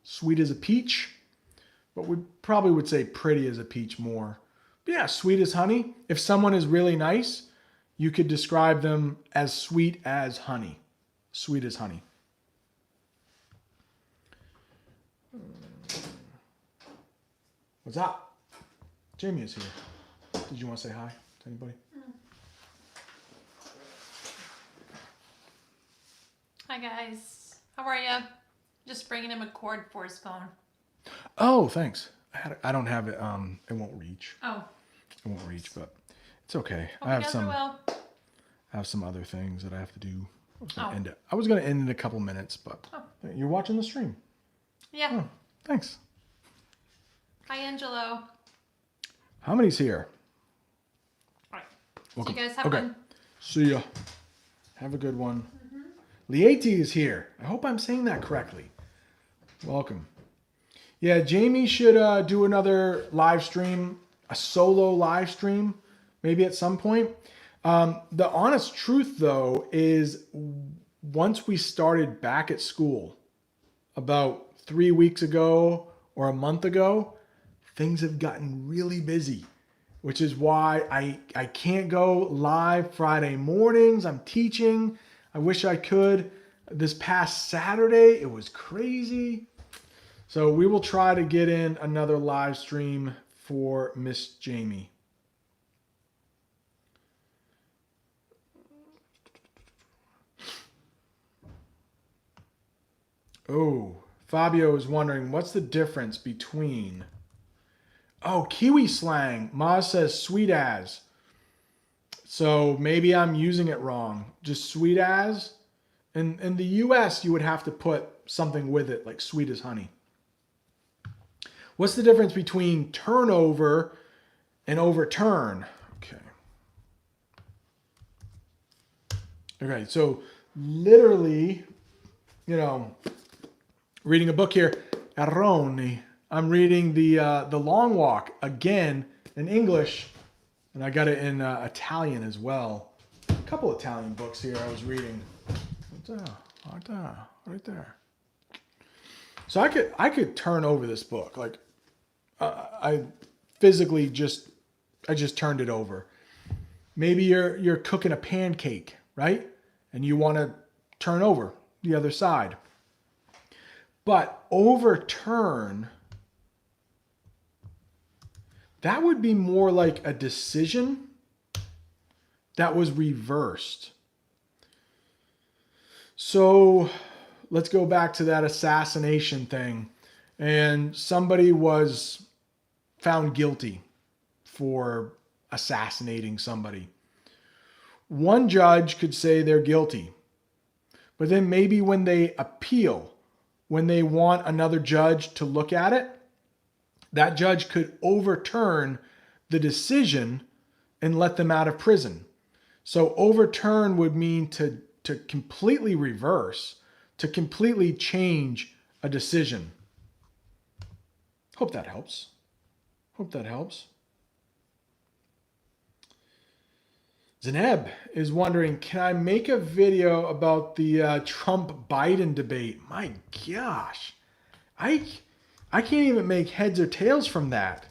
Sweet as a peach. But we probably would say pretty as a peach more. But yeah, sweet as honey. If someone is really nice, you could describe them as sweet as honey. Sweet as honey. What's up? Jamie is here. Did you want to say hi to anybody? Hi guys. How are you? Just bringing him a cord for his phone. Oh, thanks. I don't have it. It won't reach. Oh. It won't reach, but it's okay. Hope you guys are well. I have some other things that I have to do. I was gonna end in a couple minutes, but you're watching the stream. Yeah. Oh, thanks. Hi, Angelo. How many's here? All right. Welcome. So you guys have fun. See ya. Have a good one. Lieti is here. I hope I'm saying that correctly. Welcome. Yeah, Jamie should do another live stream, a solo live stream, maybe at some point. The honest truth, though, is once we started back at school about 3 weeks ago or a month ago, things have gotten really busy, which is why I can't go live Friday mornings. I'm teaching. I wish I could. This past Saturday, it was crazy. So we will try to get in another live stream for Miss Jamie. Oh, Fabio is wondering, what's the difference between... Oh, Kiwi slang. Maz says sweet as. So maybe I'm using it wrong. Just sweet as. In the US, you would have to put something with it, like sweet as honey. What's the difference between turnover and overturn? Okay, so literally, reading a book here, Erroni. I'm reading the Long Walk again in English, and I got it in Italian as well. A couple Italian books here I was reading. Right there. So I could turn over this book. Like I physically just turned it over. Maybe you're cooking a pancake, right? And you want to turn over the other side. But overturn, that would be more like a decision that was reversed. So let's go back to that assassination thing. And somebody was found guilty for assassinating somebody. One judge could say they're guilty. But then maybe when they appeal, when they want another judge to look at it, that judge could overturn the decision and let them out of prison. So overturn would mean to completely reverse, to completely change a decision. Hope that helps. Hope that helps. Zaneb is wondering, can I make a video about the Trump-Biden debate? My gosh. I can't even make heads or tails from that.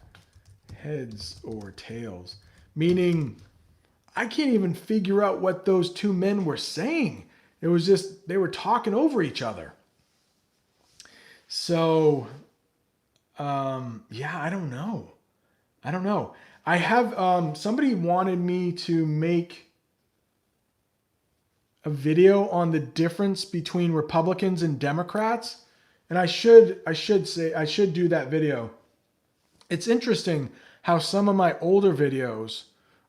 Heads or tails. Meaning, I can't even figure out what those two men were saying. It was just, they were talking over each other. So, yeah, I don't know. I have, somebody wanted me to make a video on the difference between Republicans and Democrats. And I should do that video. It's interesting how some of my older videos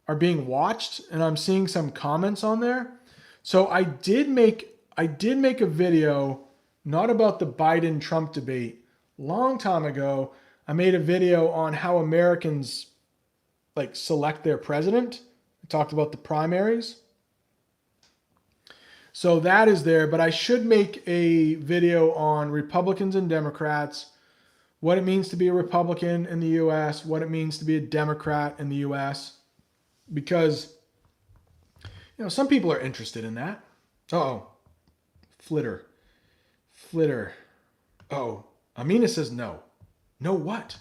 are being watched and I'm seeing some comments on there. So I did make a video not about the Biden Trump debate. Long time ago, I made a video on how Americans like select their president. I talked about the primaries. So that is there, but I should make a video on Republicans and Democrats, what it means to be a Republican in the US, what it means to be a Democrat in the US, because some people are interested in that. Uh-oh. Flitter. Oh, Amina says no. No what?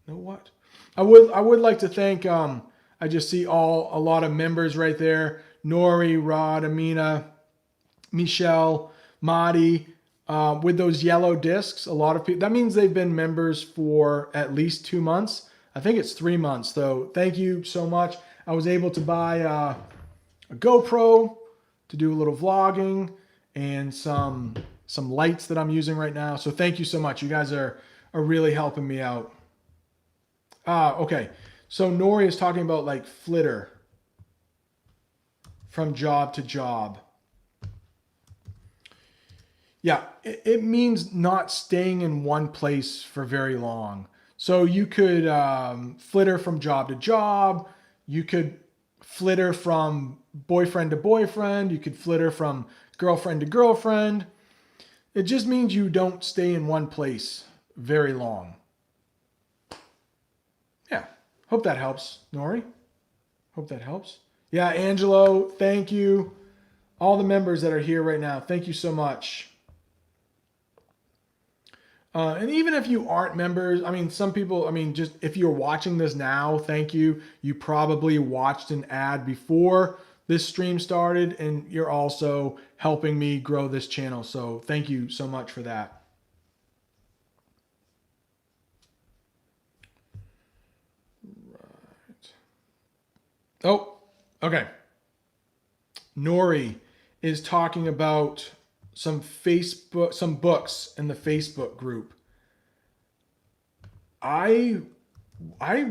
No what? I would like to thank I just see a lot of members right there. Nori, Rod, Amina, Michelle, Madi, with those yellow discs. A lot of people, that means they've been members for at least 2 months. I think it's 3 months though. Thank you so much. I was able to buy a GoPro to do a little vlogging and some lights that I'm using right now. So thank you so much. You guys are really helping me out. Okay. So Nori is talking about like Flitter from job to job. Yeah, it means not staying in one place for very long. So you could flitter from job to job. You could flitter from boyfriend to boyfriend. You could flitter from girlfriend to girlfriend. It just means you don't stay in one place very long. Yeah, hope that helps, Nori. Hope that helps. Yeah, Angelo, thank you. All the members that are here right now, thank you so much. And even if you aren't members, I mean, some people, I mean, just if you're watching this now, thank you. You probably watched an ad before this stream started, and you're also helping me grow this channel. So thank you so much for that. Right. Oh, okay. Nori is talking about some books in the Facebook group. I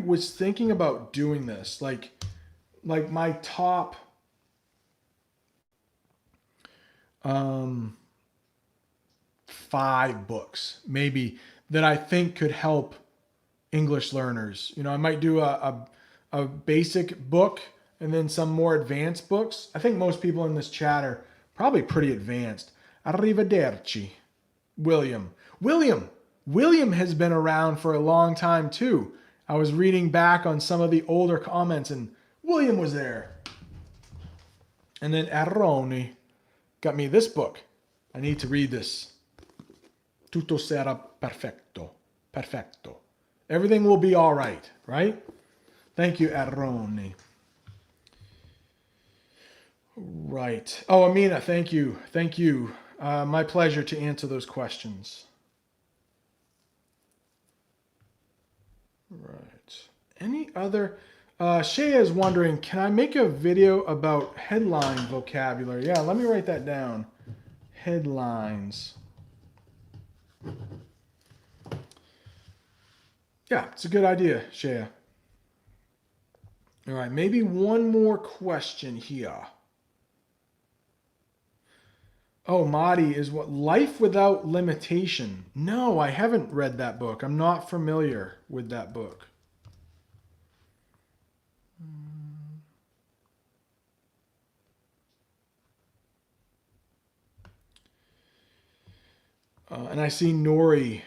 was thinking about doing this, like my top 5 books maybe that I think could help English learners. I might do a basic book and then some more advanced books. I think most people in this chat are probably pretty advanced. Arrivederci, William. William has been around for a long time too. I was reading back on some of the older comments and William was there. And then Arroni got me this book. I need to read this. Tutto sarà perfetto. Perfetto. Everything will be all right, right? Thank you, Arroni. Right. Oh, Amina, thank you. Thank you. My pleasure to answer those questions. Right. Any other? Shea is wondering, can I make a video about headline vocabulary? Yeah, let me write that down. Headlines. Yeah, it's a good idea, Shea. All right, maybe one more question here. Oh, Mahdi is what? Life Without Limitation. No, I haven't read that book. I'm not familiar with that book. And I see Nori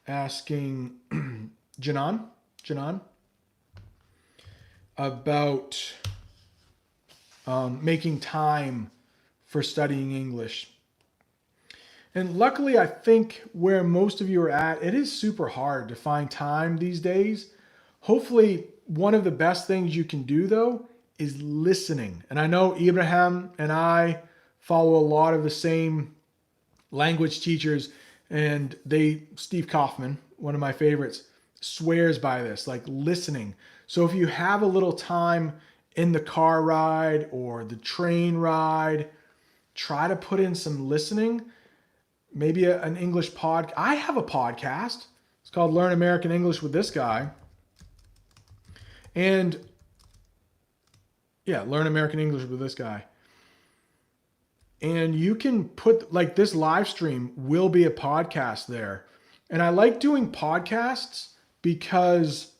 asking Janan, about making time for studying English. And luckily, I think where most of you are at, it is super hard to find time these days. Hopefully, one of the best things you can do, though, is listening. And I know Ibrahim and I follow a lot of the same language teachers, and Steve Kaufman, one of my favorites, swears by this, like listening. So if you have a little time in the car ride or the train ride, try to put in some listening. Maybe an English pod. I have a podcast. It's called Learn American English with this guy. And yeah, Learn American English with this guy. And you can put, like, this live stream will be a podcast there. And I like doing podcasts because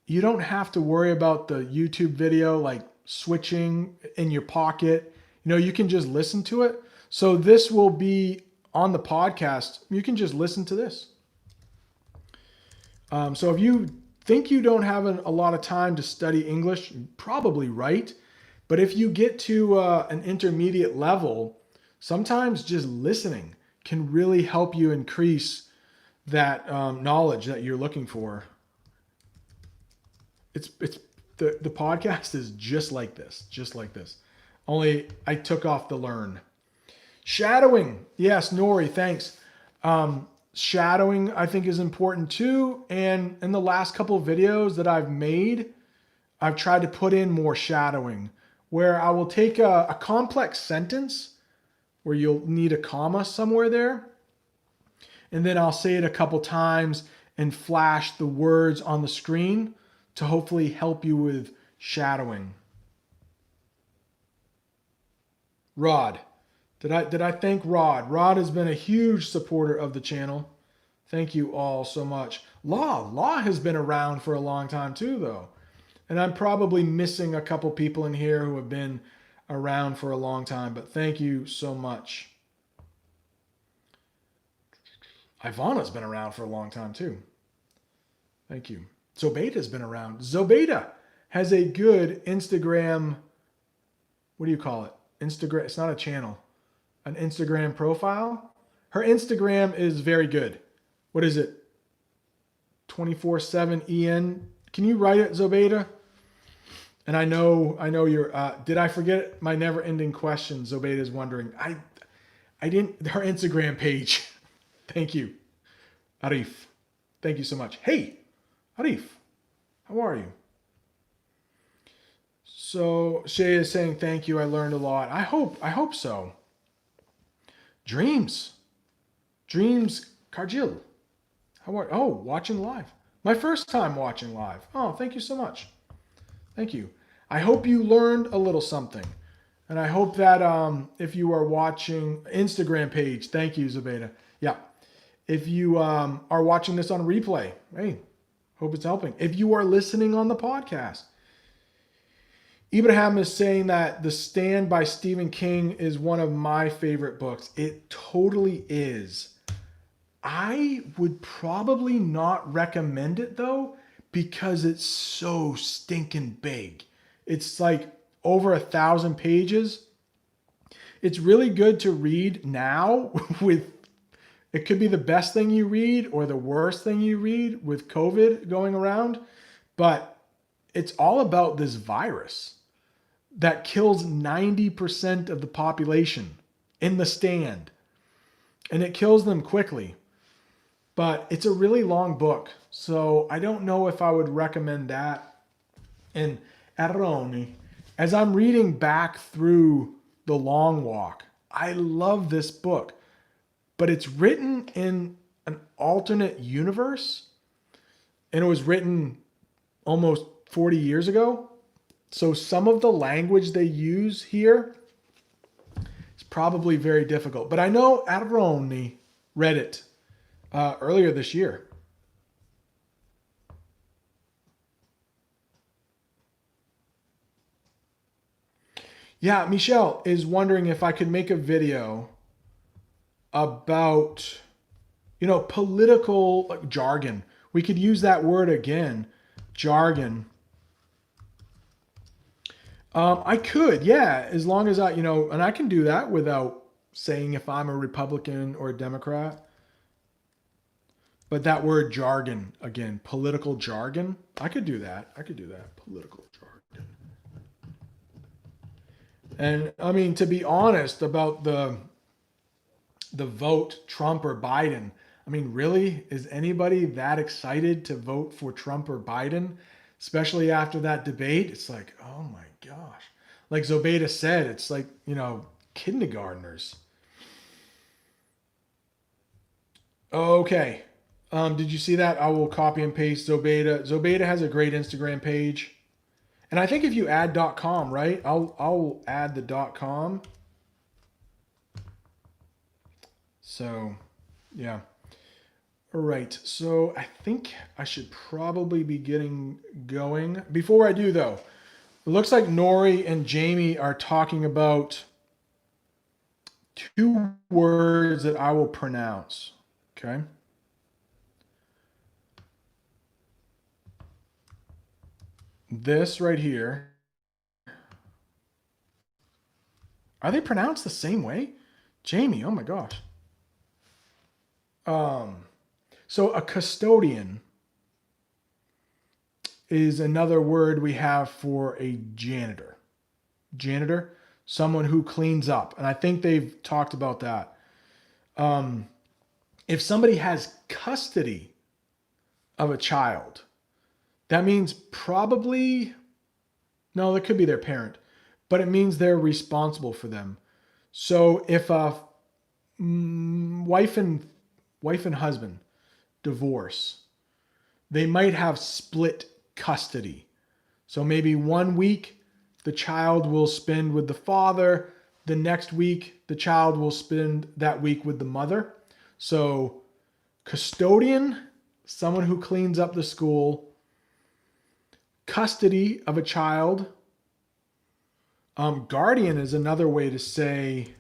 you don't have to worry about the YouTube video, like switching in your pocket. You know, you can just listen to it. So this will be on the podcast. You can just listen to this. So if you think you don't have a lot of time to study English, you're probably right. But if you get to an intermediate level, sometimes just listening can really help you increase that knowledge that you're looking for. It's the podcast is just like this. Only I took off the learn. Shadowing. Yes, Nori, thanks. Shadowing, I think, is important too. And in the last couple of videos that I've made, I've tried to put in more shadowing, where I will take a complex sentence where you'll need a comma somewhere there, and then I'll say it a couple times and flash the words on the screen to hopefully help you with shadowing. Rod. Did I thank Rod? Rod has been a huge supporter of the channel. Thank you all so much. Law has been around for a long time too, though. And I'm probably missing a couple people in here who have been around for a long time, but thank you so much. Ivana's been around for a long time too. Thank you. Zobeta's been around. Zobeta has a good Instagram, what do you call it? Instagram, it's not a channel. An Instagram profile. Her Instagram is very good. What is it? 24/7 EN. Can you write it, Zobeta? And I know you're. Did I forget my never-ending question? Zobeta is wondering. I didn't. Her Instagram page. Thank you, Arif. Thank you so much. Hey, Arif, how are you? So Shay is saying thank you. I learned a lot. I hope so. Dreams Karjil. How are? Oh, watching live. My first time watching live. Oh, thank you so much. Thank you. I hope you learned a little something. And I hope that if you are watching Instagram page, thank you, Zubeda. Yeah. If you are watching this on replay, hey, hope it's helping. If you are listening on the podcast, Ibrahim is saying that The Stand by Stephen King is one of my favorite books. It totally is. I would probably not recommend it though, because it's so stinking big. It's like over 1,000 pages. It's really good to read now with, it could be the best thing you read or the worst thing you read with COVID going around, but it's all about this virus that kills 90% of the population in The Stand. And it kills them quickly. But it's a really long book, so I don't know if I would recommend that. And Aroni, as I'm reading back through The Long Walk, I love this book. But it's written in an alternate universe. And it was written almost 40 years ago. So some of the language they use here is probably very difficult. But I know Adroni read it earlier this year. Yeah, Michelle is wondering if I could make a video about, political jargon. We could use that word again, jargon. I could, yeah, as long as and I can do that without saying if I'm a Republican or a Democrat. But that word jargon, again, political jargon, I could do that. Political jargon. And I mean, to be honest about the vote, Trump or Biden, I mean, really, is anybody that excited to vote for Trump or Biden? Especially after that debate, it's like, oh my gosh. Like Zobeda said, it's like, kindergartners. Okay. Did you see that? I will copy and paste Zobeda. Zobeda has a great Instagram page. And I think if you add .com, right? I'll add the .com. So, yeah. All right. So I think I should probably be getting going. Before I do, though, it looks like Nori and Jamie are talking about 2 words that I will pronounce. Okay. This right here. Are they pronounced the same way? Jamie, oh my gosh. So a custodian is another word we have for a janitor. Janitor, someone who cleans up. And I think they've talked about that. If somebody has custody of a child, that means probably, no, that could be their parent, but it means they're responsible for them. So if a wife and husband divorce, they might have split custody. So maybe 1 week the child will spend with the father, the next week the child will spend that week with the mother. So custodian, someone who cleans up the school. Custody of a child. Guardian is another way to say,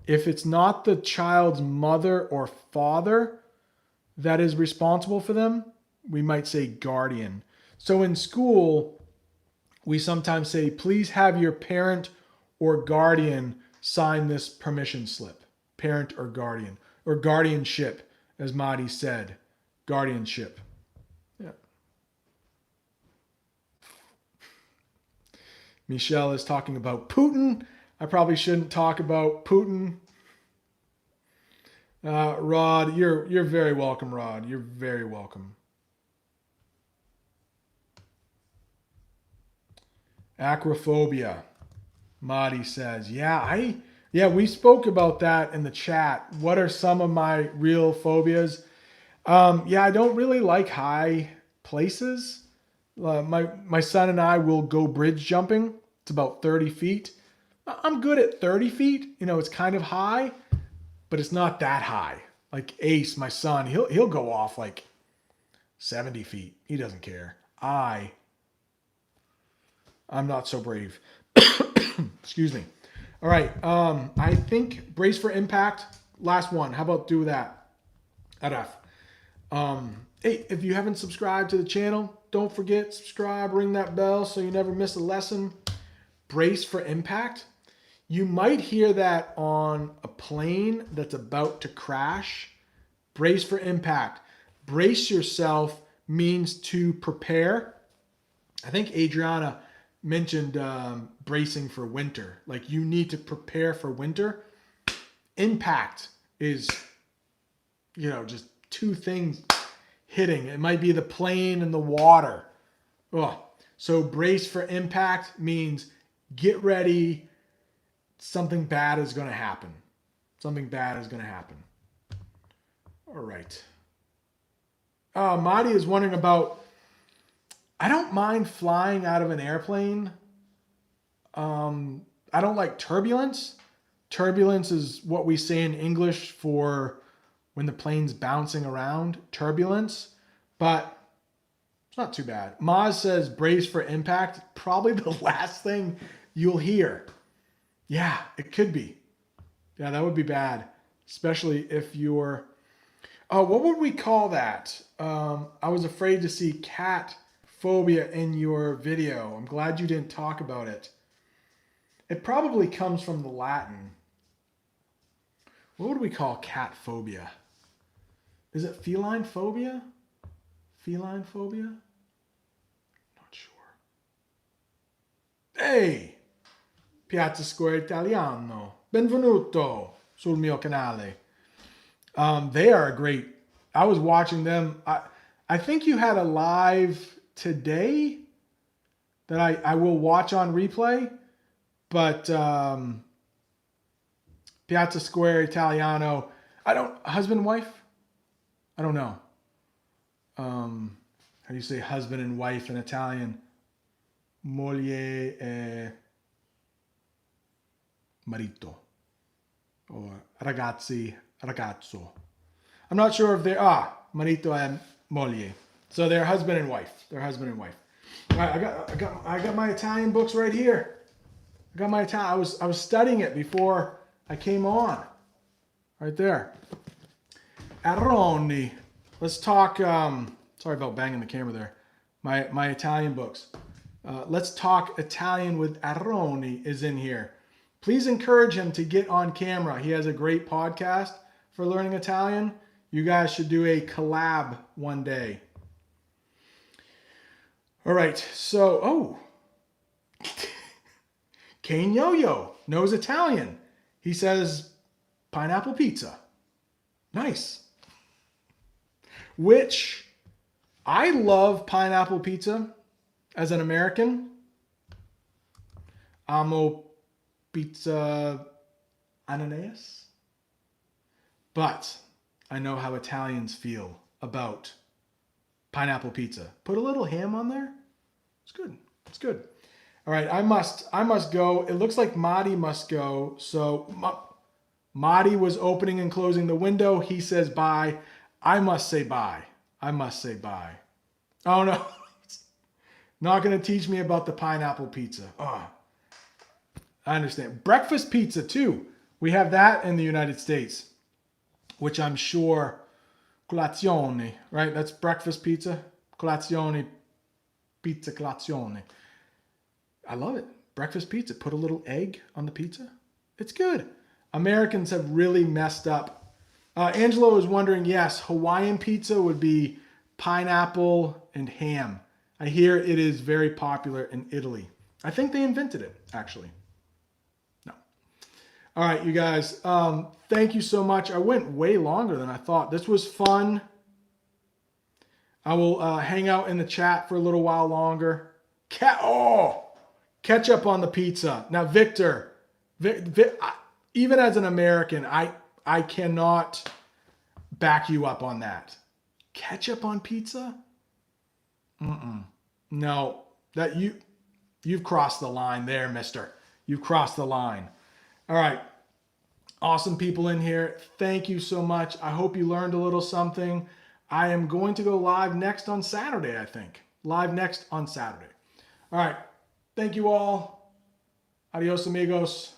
if it's not the child's mother or father that is responsible for them, we might say guardian. So in school, we sometimes say, please have your parent or guardian sign this permission slip. Parent or guardianship, as Mahdi said, guardianship. Yeah. Michelle is talking about Putin. I probably shouldn't talk about Putin. Rod, you're very welcome, Rod. You're very welcome. Acrophobia. Mahdi says, yeah, we spoke about that in the chat. What are some of my real phobias? I don't really like high places. My son and I will go bridge jumping. It's about 30 feet. I'm good at 30 feet. It's kind of high, but it's not that high. Like Ace, my son, he'll go off like 70 feet. He doesn't care. I'm not so brave. Excuse me. All right. I think brace for impact. Last one. How about do that? Araf. Hey, if you haven't subscribed to the channel, don't forget, subscribe, ring that bell so you never miss a lesson. Brace for impact. You might hear that on a plane that's about to crash. Brace for impact. Brace yourself means to prepare. I think Adriana mentioned bracing for winter. Like you need to prepare for winter. Impact is, just 2 things hitting. It might be the plane and the water. Oh, so brace for impact means get ready. Something bad is going to happen. Something bad is going to happen. All right. Mahdi is wondering about, I don't mind flying out of an airplane. I don't like turbulence. Turbulence is what we say in English for when the plane's bouncing around. Turbulence. But it's not too bad. Maz says brace for impact. Probably the last thing you'll hear. Yeah, it could be. Yeah, that would be bad. Especially if you're... Oh, what would we call that? I was afraid to see cat phobia in your video. I'm glad you didn't talk about it. It probably comes from the Latin. What would we call cat phobia? Is it feline phobia? Feline phobia? Not sure. Hey! Piazza Square Italiano. Benvenuto sul mio canale. They are great. I was watching them. I think you had a live today that I will watch on replay. But Piazza Square Italiano, husband and wife? I don't know. How do you say husband and wife in Italian? Moglie e marito. Or ragazzi, ragazzo. I'm not sure if they're, marito and moglie. So they're husband and wife. They're husband and wife. All right, I got my Italian books right here. I got my Italian. I was studying it before I came on. Right there. Arroni. Let's talk. Sorry about banging the camera there. My Italian books. Let's talk Italian with Arroni is in here. Please encourage him to get on camera. He has a great podcast for learning Italian. You guys should do a collab one day. All right. So, Kane Yo-Yo knows Italian. He says pineapple pizza. Nice. Which I love pineapple pizza as an American. Amo pizza ananas. But I know how Italians feel about pineapple pizza. Put a little ham on there. It's good. It's good. All right, I must go. It looks like Marty must go. So Marty was opening and closing the window. He says bye. I must say bye. I must say bye. Oh no. Not going to teach me about the pineapple pizza. Oh, I understand. Breakfast pizza too. We have that in the United States, which I'm sure colazione, right? That's breakfast pizza. Colazione, pizza colazione. I love it. Breakfast pizza. Put a little egg on the pizza. It's good. Americans have really messed up. Angelo is wondering, yes, Hawaiian pizza would be pineapple and ham. I hear it is very popular in Italy. I think they invented it, actually. No. All right, you guys. Thank you so much. I went way longer than I thought. This was fun. I will hang out in the chat for a little while longer. Ketchup on the pizza. Now, Victor, even as an American, I cannot back you up on that. Ketchup on pizza? No, that you've crossed the line there, mister. You've crossed the line. All right. Awesome people in here. Thank you so much. I hope you learned a little something. I am going to go live next on Saturday, I think. Live next on Saturday. All right. Thank you all. Adios, amigos.